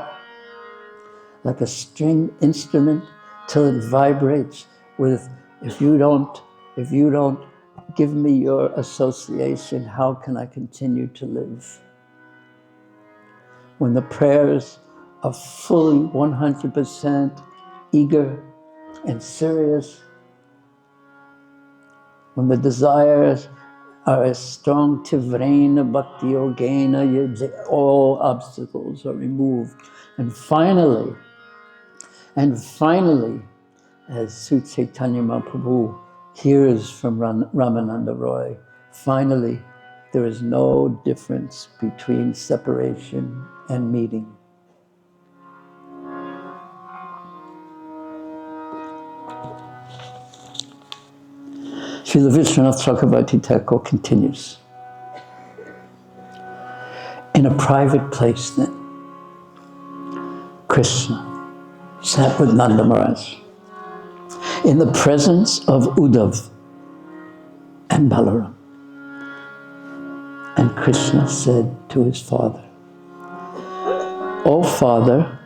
like a string instrument till it vibrates with, if you don't give me your association, how can I continue to live? When the prayers are fully 100% eager and serious, when the desires are as strong, tivrena bhakti yogena, all obstacles are removed. And finally, as Sri Chaitanya Mahaprabhu hears from Ramananda Roy, finally, there is no difference between separation and meeting. Srila Vishwanath Chakravarti Thakur continues. In a private place then, Krishna sat with Nanda Maharaj in the presence of Uddhav and Balaram. And Krishna said to his father, "O Father,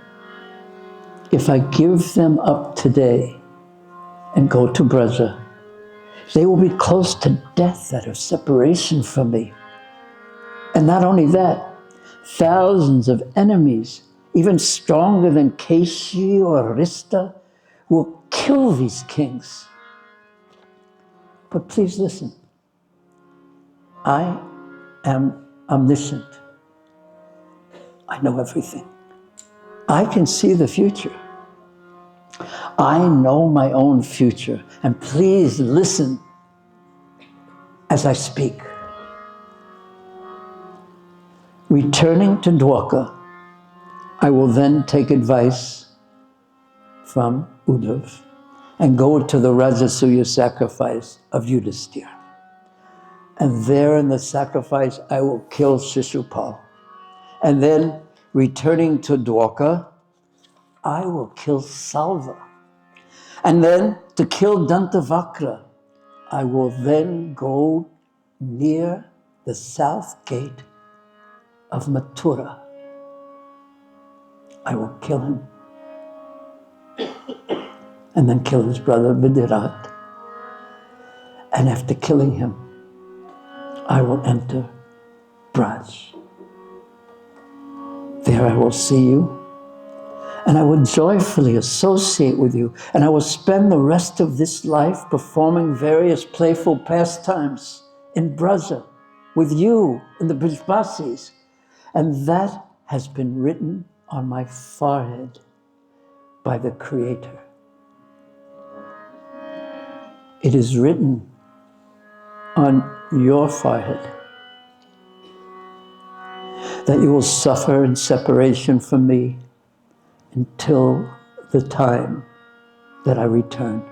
if I give them up today and go to Braja, they will be close to death out of separation from me. And not only that, thousands of enemies, even stronger than Keshi or Rista, will kill these kings. But please listen, I am omniscient. I know everything. I can see the future. I know my own future, and please listen as I speak. Returning to Dwarka, I will then take advice from Uddhav and go to the Rajasuya sacrifice of Yudhisthira. And there in the sacrifice, I will kill Shishupal. And then, returning to Dwarka, I will kill Salva. And then, to kill Dantavakra, I will then go near the south gate of Mathura. I will kill him. And then kill his brother Vidirat. And after killing him, I will enter Braj. There I will see you, and I will joyfully associate with you, and I will spend the rest of this life performing various playful pastimes in Braja with you and the Brijbasis. And that has been written on my forehead by the Creator. It is written on your forehead that you will suffer in separation from me until the time that I return.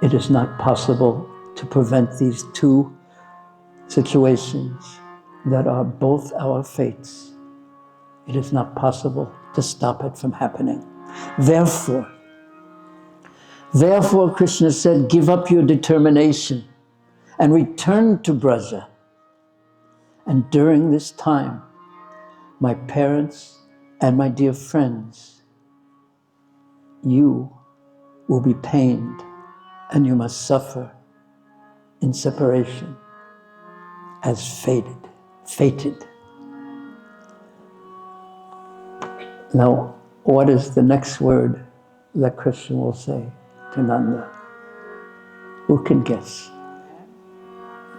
It is not possible to prevent these two situations that are both our fates, it is not possible to stop it from happening. Therefore, Krishna said, give up your determination and return to Braja. And during this time, my parents and my dear friends, you will be pained and you must suffer in separation as fated. Now, what is the next word that Krishna will say to Nanda? Who can guess?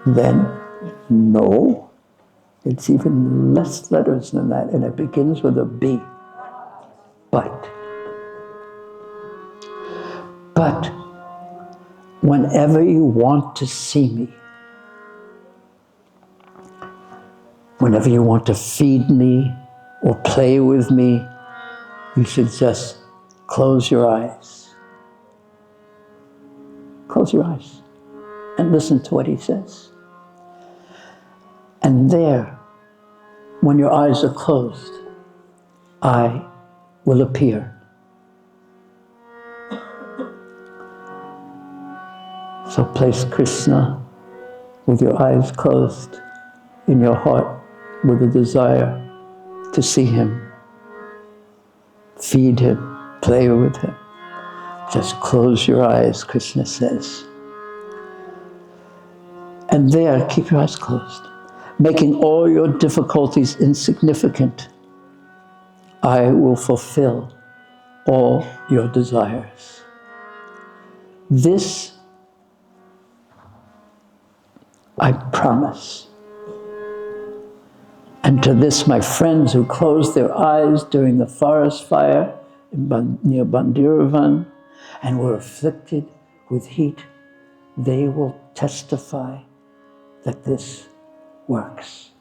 Then, no. It's even less letters than that, and it begins with a B. But whenever you want to see me, whenever you want to feed me or play with me, you should just close your eyes. Close your eyes and listen to what he says. And there, when your eyes are closed, I will appear. So place Krishna with your eyes closed in your heart with a desire to see him, feed him, play with him. Just close your eyes, Krishna says. And there, keep your eyes closed, making all your difficulties insignificant. I will fulfill all your desires. This I promise. And to this, my friends who closed their eyes during the forest fire near Bandiravan and were afflicted with heat, they will testify that this works.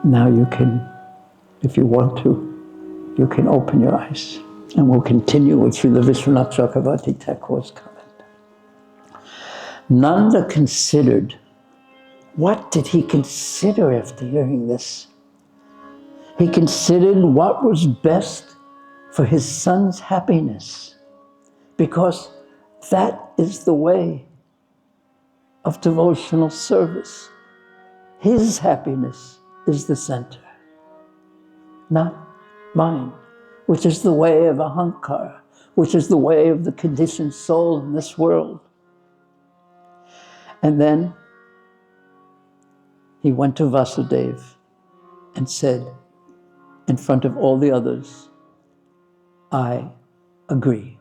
Now you can, if you want to, you can open your eyes. And we'll continue with Srila Vishwanath Chakravarti Thakur's comment. Nanda considered. What did he consider after hearing this? He considered what was best for his son's happiness, because that is the way of devotional service. His happiness is the center, not mine, which is the way of ahankara, which is the way of the conditioned soul in this world. And then he went to Vasudeva and said, in front of all the others, I agree.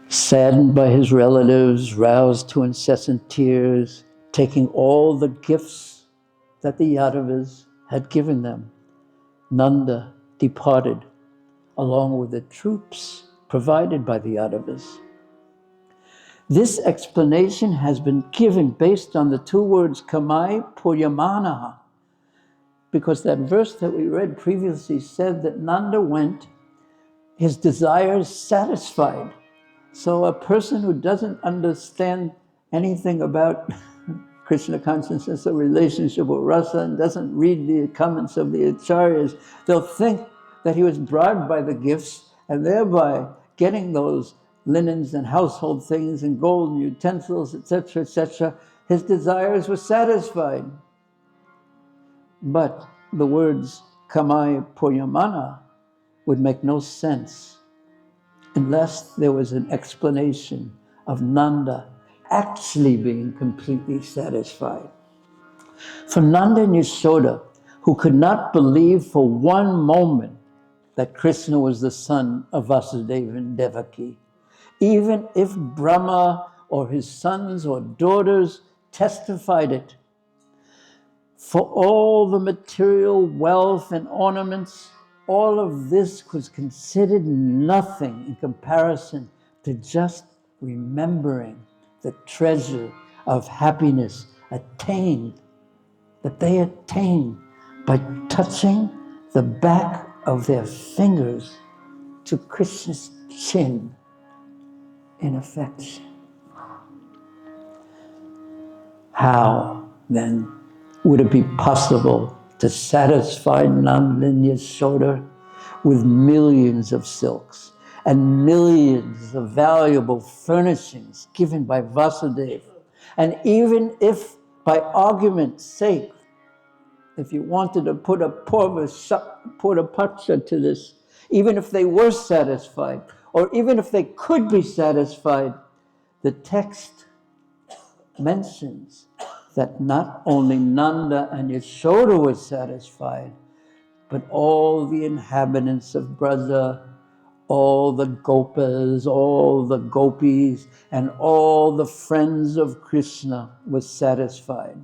Saddened by his relatives, roused to incessant tears, taking all the gifts that the Yadavas had given them, Nanda departed along with the troops provided by the Yadavas. This explanation has been given based on the two words kamai puryamana, because that verse that we read previously said that Nanda went, his desires satisfied. So a person who doesn't understand anything about Krishna consciousness or relationship with rasa and doesn't read the comments of the acharyas, they'll think that he was bribed by the gifts and thereby getting those linens and household things and golden utensils, etc., his desires were satisfied. But the words kamai puryamana would make no sense unless there was an explanation of Nanda actually being completely satisfied. For Nanda and Yashoda, who could not believe for one moment that Krishna was the son of Vasudeva and Devaki, even if Brahma or his sons or daughters testified it, for all the material wealth and ornaments, all of this was considered nothing in comparison to just remembering the treasure of happiness attained, that they attained by touching the back of their fingers to Krishna's chin in affection. How, then, would it be possible to satisfy Nanda and Yashoda with millions of silks and millions of valuable furnishings given by Vasudeva? And even if, by argument's sake, if you wanted to put a paksha to this, even if they were satisfied, or even if they could be satisfied, the text mentions that not only Nanda and Yashoda were satisfied, but all the inhabitants of Braja, all the gopas, all the gopis, and all the friends of Krishna were satisfied.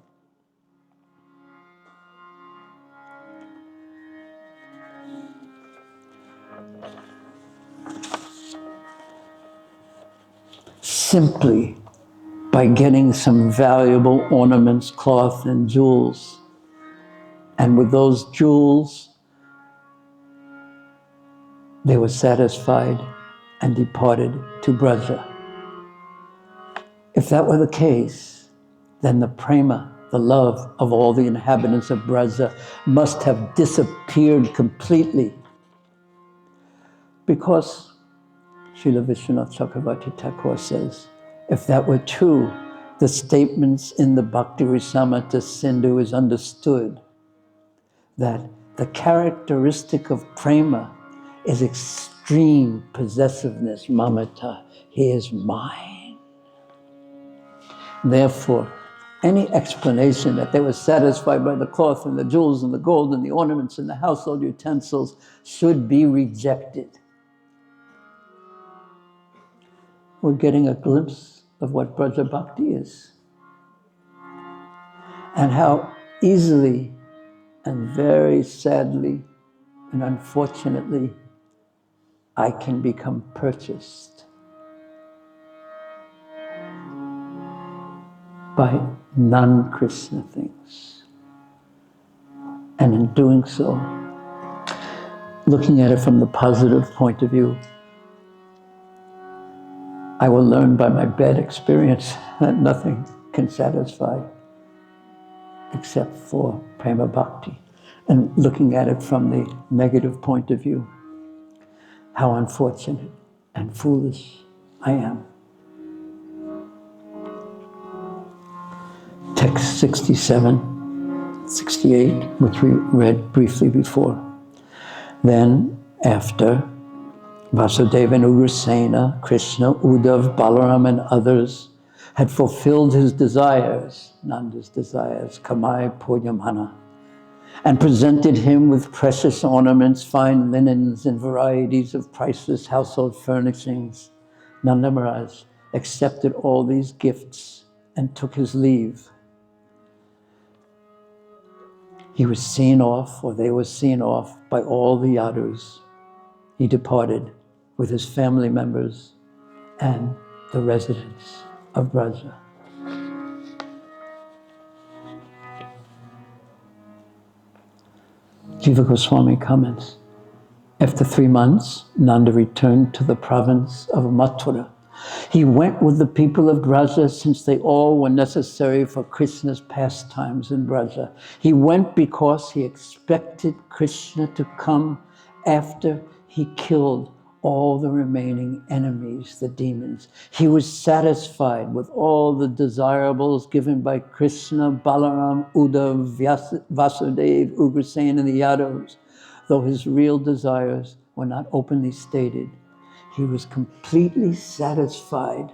Simply by getting some valuable ornaments, cloth, and jewels. And with those jewels, they were satisfied and departed to Braja. If that were the case, then the prema, the love of all the inhabitants of Braja, must have disappeared completely. Because Srila Vishwanath Chakravarti Thakur says, if that were true, the statements in the Bhakti Rasamrita Sindhu is understood that the characteristic of prema is extreme possessiveness, mamata. He is mine. Therefore, any explanation that they were satisfied by the cloth and the jewels and the gold and the ornaments and the household utensils should be rejected. We're getting a glimpse of what Braja Bhakti is, and how easily and very sadly and unfortunately I can become purchased by non-Krishna things. And in doing so, looking at it from the positive point of view, I will learn by my bad experience that nothing can satisfy except for prema bhakti. And looking at it from the negative point of view, how unfortunate and foolish I am. Text 67, 68, which we read briefly before. Then, after Vasudeva and Ugrasena, Krishna, Uddhav, Balaram, and others had fulfilled his desires, Nanda's desires, Kamai Pujamana, and presented him with precious ornaments, fine linens, and varieties of priceless household furnishings. Nanda Maharaj accepted all these gifts and took his leave. He was seen off, or they were seen off, by all the yadus. He departed with his family members and the residents of Braja. Jiva Goswami comments, after 3 months, Nanda returned to the province of Mathura. He went with the people of Braja since they all were necessary for Krishna's pastimes in Braja. He went because he expected Krishna to come after he killed all the remaining enemies, the demons. He was satisfied with all the desirables given by Krishna, Balaram, Uddhav, Vasudeva, Ugrasena, and the Yadavas. Though his real desires were not openly stated, he was completely satisfied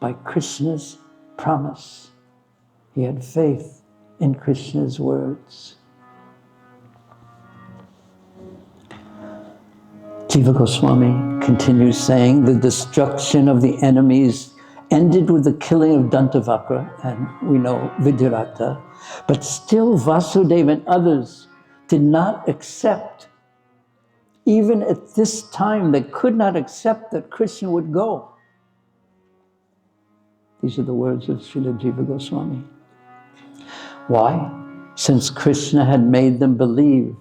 by Krishna's promise. He had faith in Krishna's words. Jiva Goswami continues saying, the destruction of the enemies ended with the killing of Dantavakra, and we know Vidyarata, but still Vasudeva and others did not accept. Even at this time, they could not accept that Krishna would go. These are the words of Srila Jiva Goswami. Why? Since Krishna had made them believe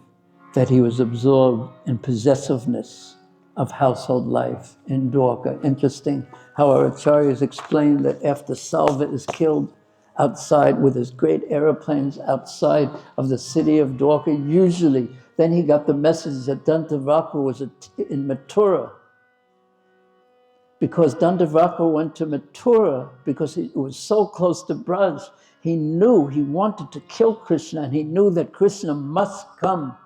that he was absorbed in possessiveness of household life in Dwarka. Interesting how our acharyas explained that after Salva is killed outside with his great aeroplanes outside of the city of Dwarka, usually then he got the message that Dantavaka was in Mathura. Because Dantavaka went to Mathura because it was so close to Braj, he knew he wanted to kill Krishna, and he knew that Krishna must come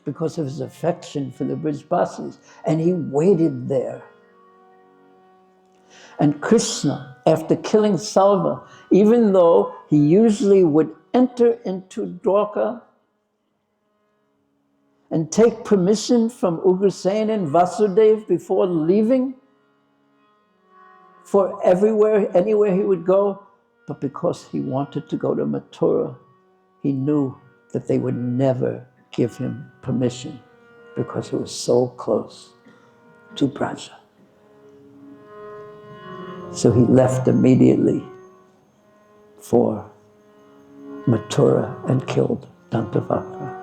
because of his affection for the Brijbasis, and he waited there. And Krishna, after killing Salva, even though he usually would enter into Dwarka and take permission from Ugrasen and Vasudev before leaving for anywhere he would go, but because he wanted to go to Mathura, he knew that they would never give him permission because it was so close to Braja. So he left immediately for Mathura and killed Dantavaka.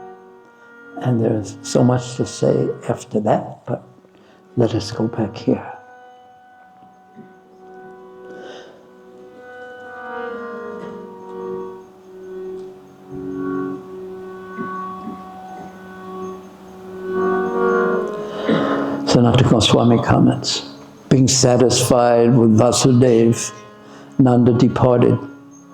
And there's so much to say after that, but let us go back here. Sanatana Goswami comments, being satisfied with Vasudev, Nanda departed.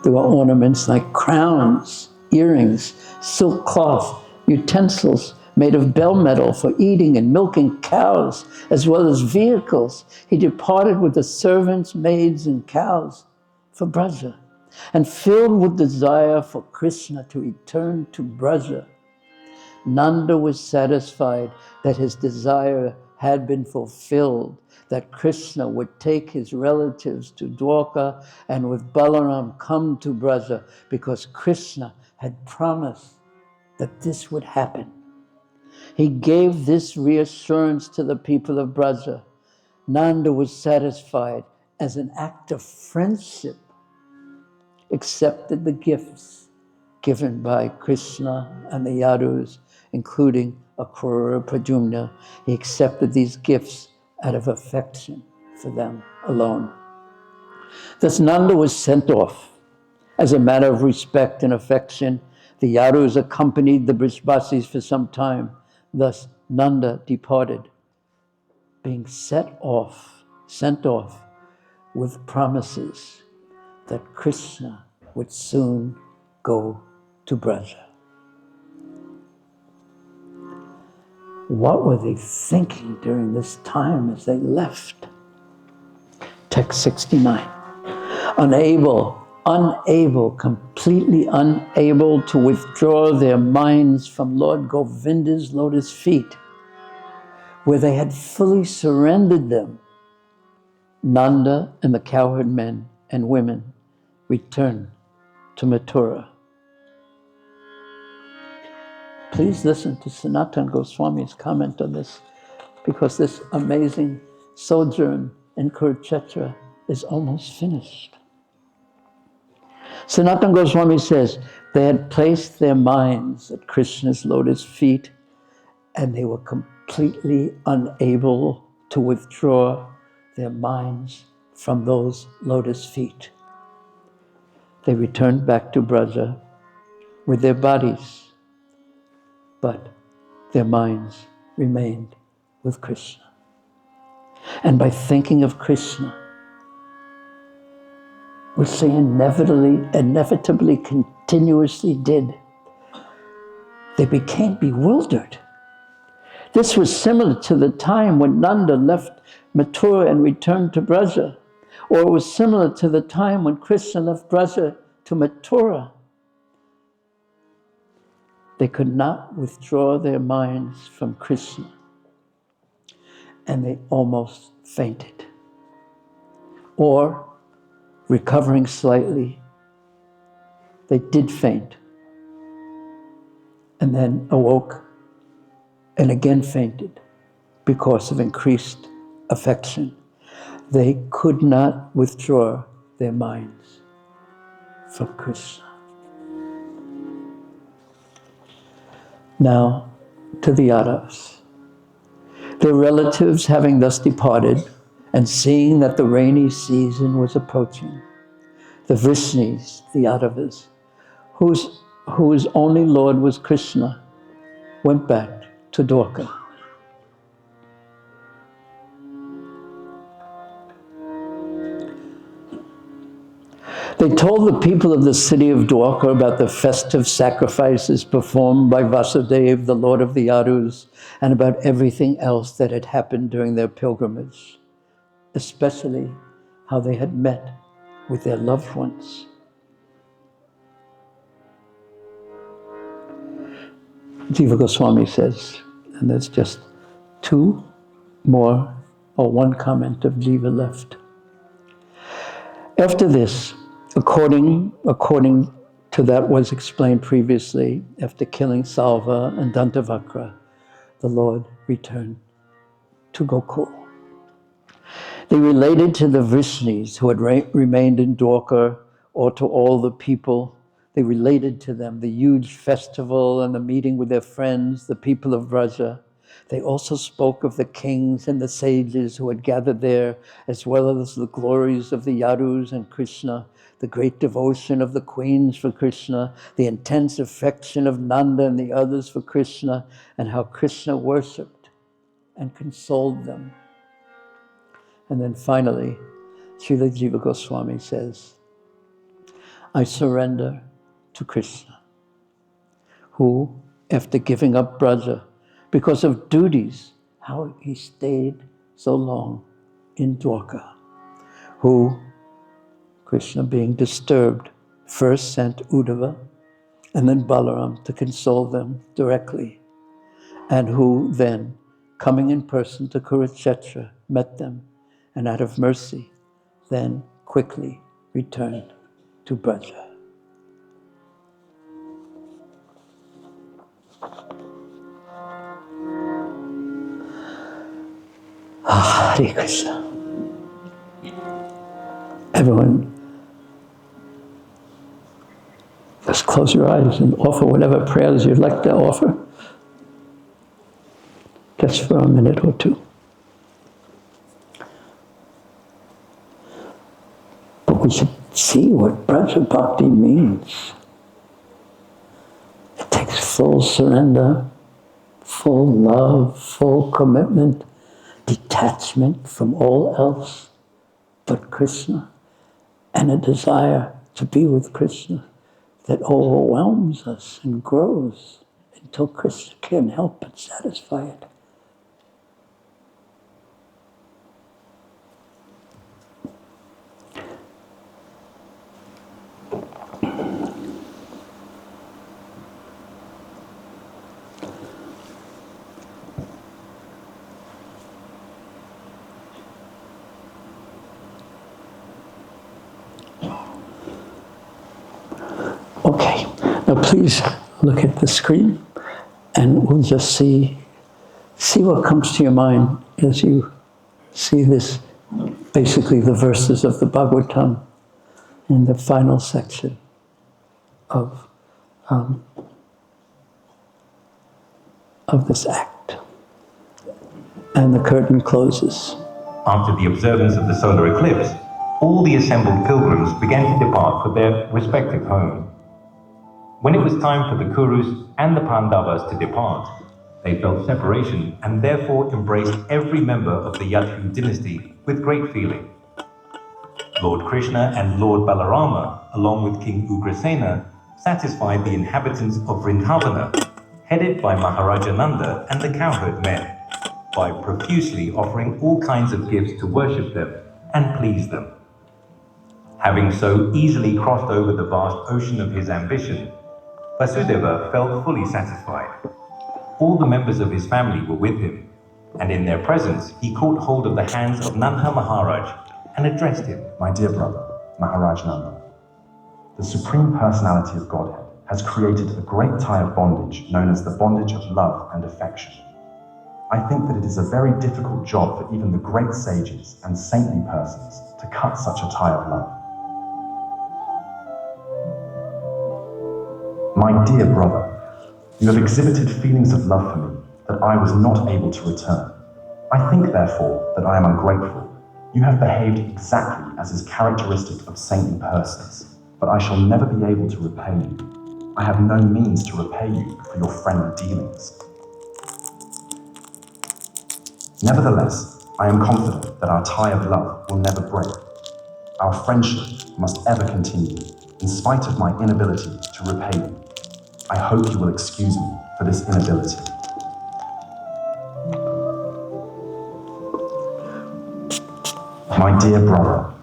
There were ornaments like crowns, earrings, silk cloth, utensils made of bell metal for eating and milking cows, as well as vehicles. He departed with the servants, maids, and cows for Braja, and filled with desire for Krishna to return to Braja. Nanda was satisfied that his desire had been fulfilled, that Krishna would take his relatives to Dwarka and with Balaram come to Braja, because Krishna had promised that this would happen. He gave this reassurance to the people of Braja. Nanda was satisfied as an act of friendship, accepted the gifts given by Krishna and the Yadus, including Akrura, Pradyumna. He accepted these gifts out of affection for them alone. Thus Nanda was sent off. As a matter of respect and affection, the Yadus accompanied the Brijbasis for some time. Thus Nanda departed, being sent off with promises that Krishna would soon go to Braja. What were they thinking during this time as they left? Text 69. Completely unable to withdraw their minds from Lord Govinda's lotus feet, where they had fully surrendered them, Nanda and the cowherd men and women returned to Mathura. Please listen to Sanatana Goswami's comment on this, because this amazing sojourn in Kurukshetra is almost finished. Sanatana Goswami says, they had placed their minds at Krishna's lotus feet, and they were completely unable to withdraw their minds from those lotus feet. They returned back to Braja with their bodies, but their minds remained with Krishna. And by thinking of Krishna, which they inevitably continuously did, they became bewildered. This was similar to the time when Nanda left Mathura and returned to Braja, or it was similar to the time when Krishna left Braja to Mathura. They could not withdraw their minds from Krishna, and they almost fainted. Or, recovering slightly, they did faint, and then awoke and again fainted because of increased affection. They could not withdraw their minds from Krishna. Now, to the Yadavas. Their relatives having thus departed, and seeing that the rainy season was approaching, the Vrishnis, the Yadavas, whose only Lord was Krishna, went back to Dwarka. They told the people of the city of Dwarka about the festive sacrifices performed by Vasudeva, the Lord of the Yadus, and about everything else that had happened during their pilgrimage, especially how they had met with their loved ones. Jiva Goswami says, and there's just one comment of Jiva left. After this, according to that was explained previously, after killing Salva and Dantavakra, the Lord returned to Gokul. They related to the Vrishnis who had remained in Dwarka, or to all the people. They related to them the huge festival and the meeting with their friends, the people of Vraja. They also spoke of the kings and the sages who had gathered there, as well as the glories of the Yadus and Krishna, the great devotion of the queens for Krishna, the intense affection of Nanda and the others for Krishna, and how Krishna worshipped and consoled them. And then finally, Srila Jiva Goswami says, I surrender to Krishna, who, after giving up Braja, because of duties, how he stayed so long in Dwarka, who, Krishna being disturbed, first sent Uddhava and then Balaram to console them directly, and who then, coming in person to Kurukshetra, met them, and out of mercy, then quickly returned to Braja. Hare Krishna. Everyone, just close your eyes and offer whatever prayers you'd like to offer, just for a minute or two. But we should see what Braja Bhakti means. It takes full surrender, full love, full commitment, detachment from all else but Krishna, and a desire to be with Krishna that overwhelms us and grows until Krishna can help but satisfy it. Okay, now please look at the screen and we'll just see what comes to your mind as you see this, basically the verses of the Bhagavatam in the final section of this act. And the curtain closes. After the observance of the solar eclipse, all the assembled pilgrims began to depart for their respective homes. When it was time for the Kurus and the Pandavas to depart, they felt separation and therefore embraced every member of the Yadu dynasty with great feeling. Lord Krishna and Lord Balarama, along with King Ugrasena, satisfied the inhabitants of Vrindavana, headed by Maharaja Nanda and the cowherd men, by profusely offering all kinds of gifts to worship them and please them. Having so easily crossed over the vast ocean of his ambition, Vasudeva felt fully satisfied. All the members of his family were with him, and in their presence he caught hold of the hands of Nanda Maharaj and addressed him. My dear brother, Maharaj Nanda, the Supreme Personality of Godhead has created a great tie of bondage known as the bondage of love and affection. I think that it is a very difficult job for even the great sages and saintly persons to cut such a tie of love. My dear brother, you have exhibited feelings of love for me that I was not able to return. I think, therefore, that I am ungrateful. You have behaved exactly as is characteristic of saintly persons, but I shall never be able to repay you. I have no means to repay you for your friendly dealings. Nevertheless, I am confident that our tie of love will never break. Our friendship must ever continue, in spite of my inability to repay you. I hope you will excuse me for this inability. My dear brother,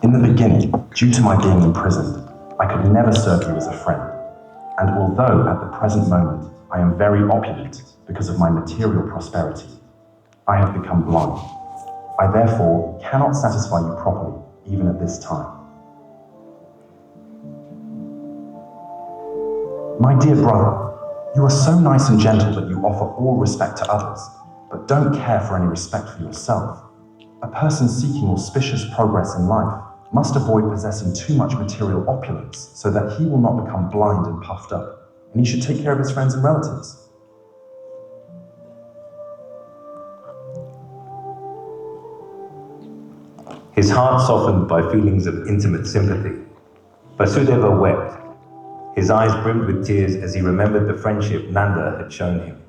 in the beginning, due to my being imprisoned, I could never serve you as a friend. And although at the present moment I am very opulent because of my material prosperity, I have become blind. I therefore cannot satisfy you properly, even at this time. My dear brother, you are so nice and gentle that you offer all respect to others, but don't care for any respect for yourself. A person seeking auspicious progress in life must avoid possessing too much material opulence so that he will not become blind and puffed up, and he should take care of his friends and relatives. His heart softened by feelings of intimate sympathy. Vasudeva wept. His eyes brimmed with tears as he remembered the friendship Nanda had shown him.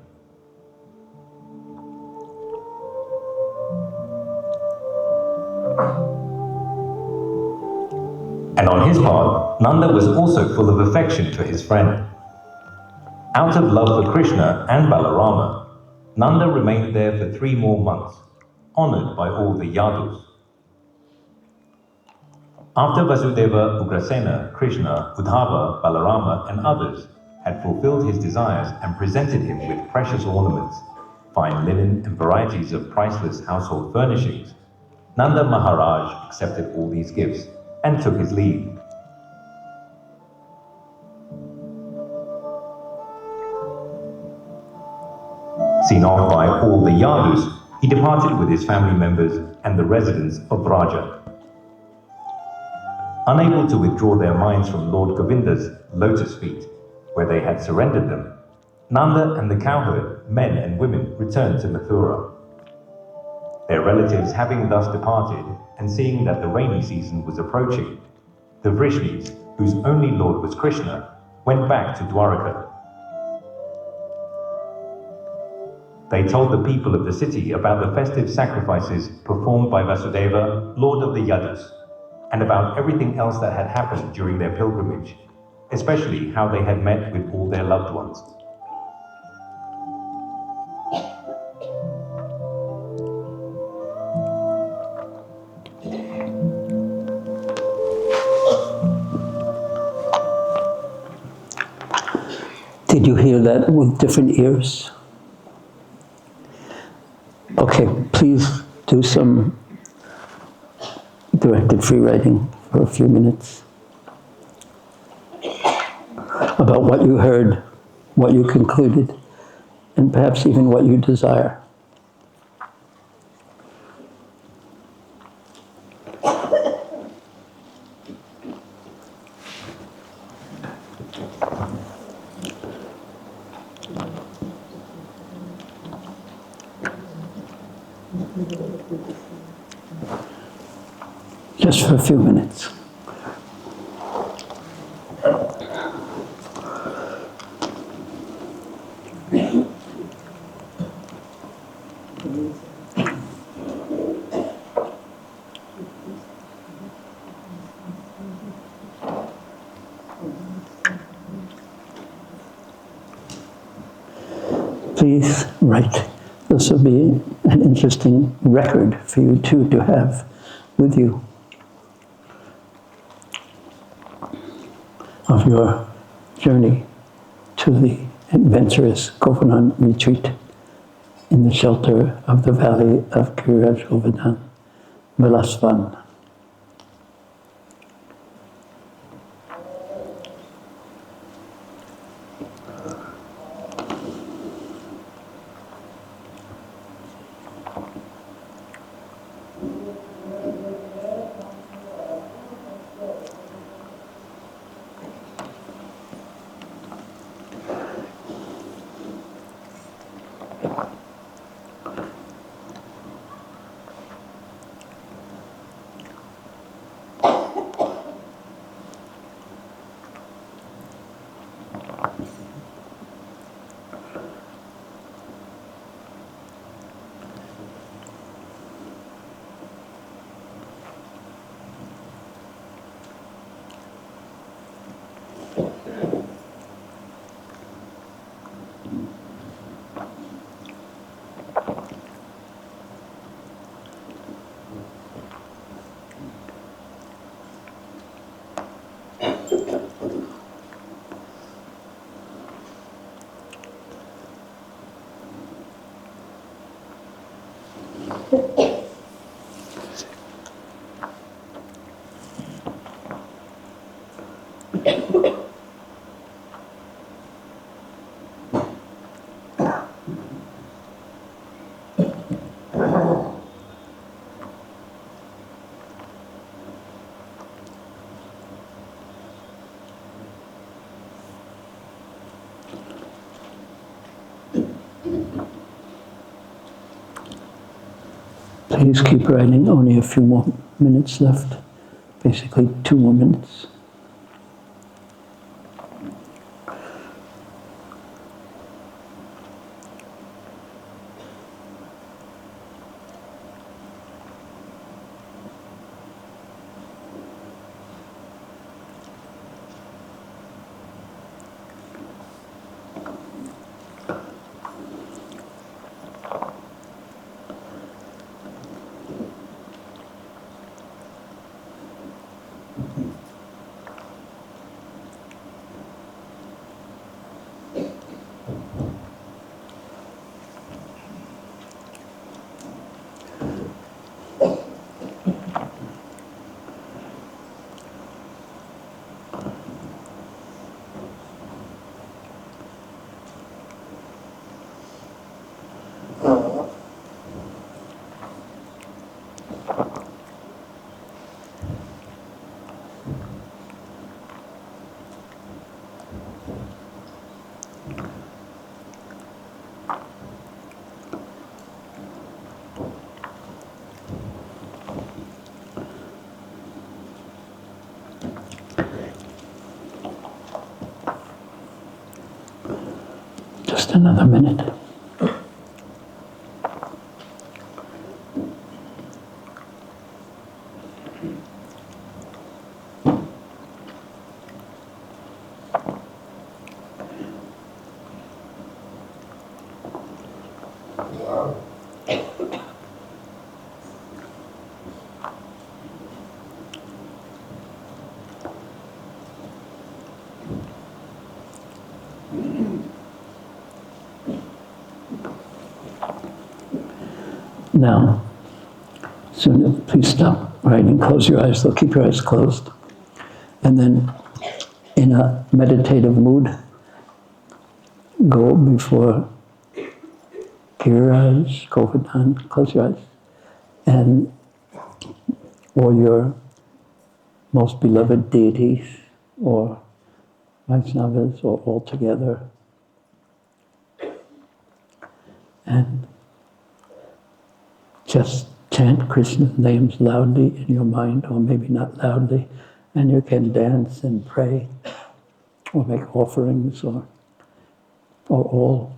And on his part, Nanda was also full of affection for his friend. Out of love for Krishna and Balarama, Nanda remained there for 3 more months, honored by all the Yadus. After Vasudeva, Ugrasena, Krishna, Uddhava, Balarama and others had fulfilled his desires and presented him with precious ornaments, fine linen and varieties of priceless household furnishings, Nanda Maharaj accepted all these gifts and took his leave. Seen off by all the Yadus, he departed with his family members and the residents of Vraja. Unable to withdraw their minds from Lord Govinda's lotus feet, where they had surrendered them, Nanda and the cowherd, men and women, returned to Mathura. Their relatives having thus departed, and seeing that the rainy season was approaching, the Vrishnis, whose only lord was Krishna, went back to Dwaraka. They told the people of the city about the festive sacrifices performed by Vasudeva, lord of the Yadus, and about everything else that had happened during their pilgrimage, especially how they had met with all their loved ones. Did you hear that with different ears? Okay, please do some directed free writing for a few minutes about what you heard, what you concluded, and perhaps even what you desire. Just for a few minutes. Please write. This will be an interesting record for you too to have with you of your journey to the adventurous Govardhana retreat in the shelter of the valley of Govardhana, Vilasvan. Please keep writing, only a few more minutes left, basically 2 more minutes. Just another minute. Now, soon, please stop writing, close your eyes, so keep your eyes closed. And then, in a meditative mood, go before Giriraj, Govardhana, close your eyes, and all your most beloved deities, or Vaishnavas, or all together. And just chant Krishna's names loudly in your mind, or maybe not loudly, and you can dance and pray, or make offerings, or all.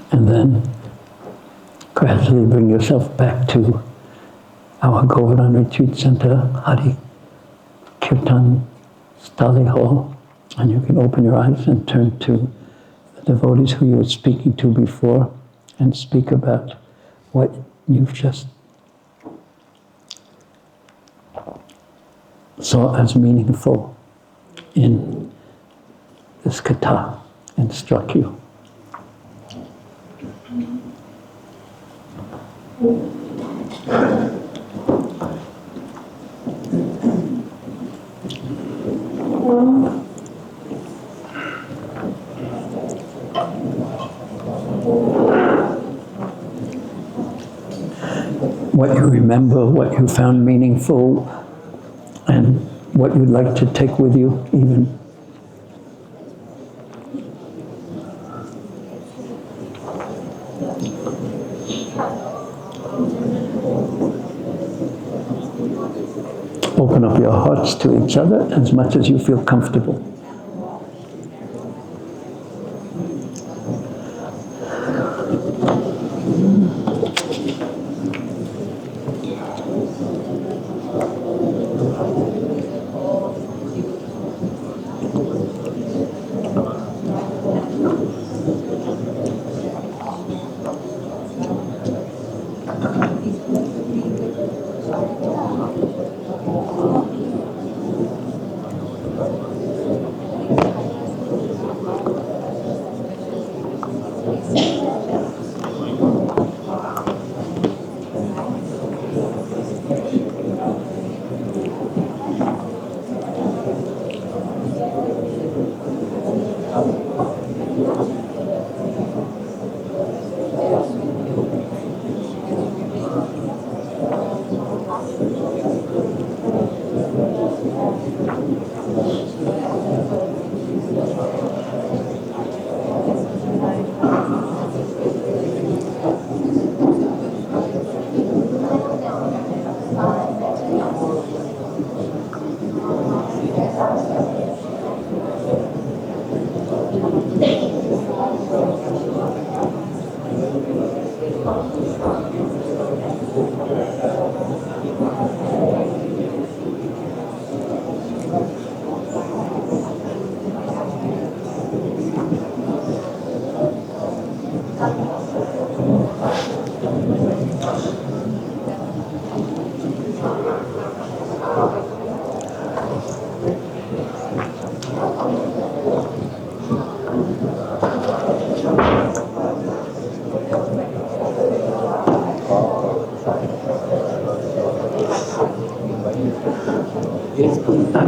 And then gradually bring yourself back to our Govardhana Retreat Center, Hari Kirtan Stali Hall, and you can open your eyes and turn to the devotees who you were speaking to before and speak about what you've just saw as meaningful in this katha and struck you. What you remember, what you found meaningful, and what you'd like to take with you, even. open up your hearts to each other as much as you feel comfortable.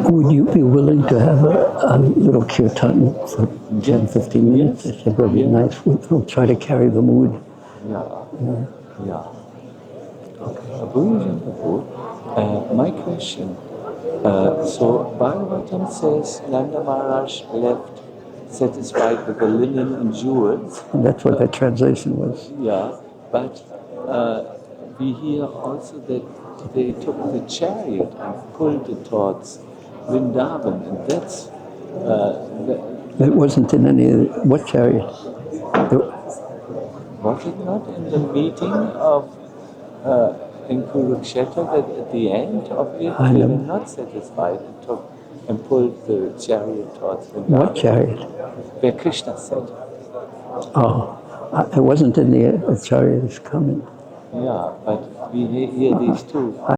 Would you be willing to have a little kirtan for 10, 15 minutes? I think it would be nice. We'll try to carry the mood. Yeah. Okay. Bhūrijana Prabhu, my question. So Bhagavatam says Nanda Maharaj left satisfied with the linen and jewels. And that's what that translation was. Yeah, but we hear also that they took the chariot and pulled it towards Vrindavana, and that's... It wasn't in any of the, what chariot? Was it not in the meeting of in Kurukshetra that at the end of it they were not satisfied and took and pulled the chariot towards Vrindavana? What chariot? Where Krishna said. Oh, it wasn't in the chariot is coming. Yeah, but we hear these two.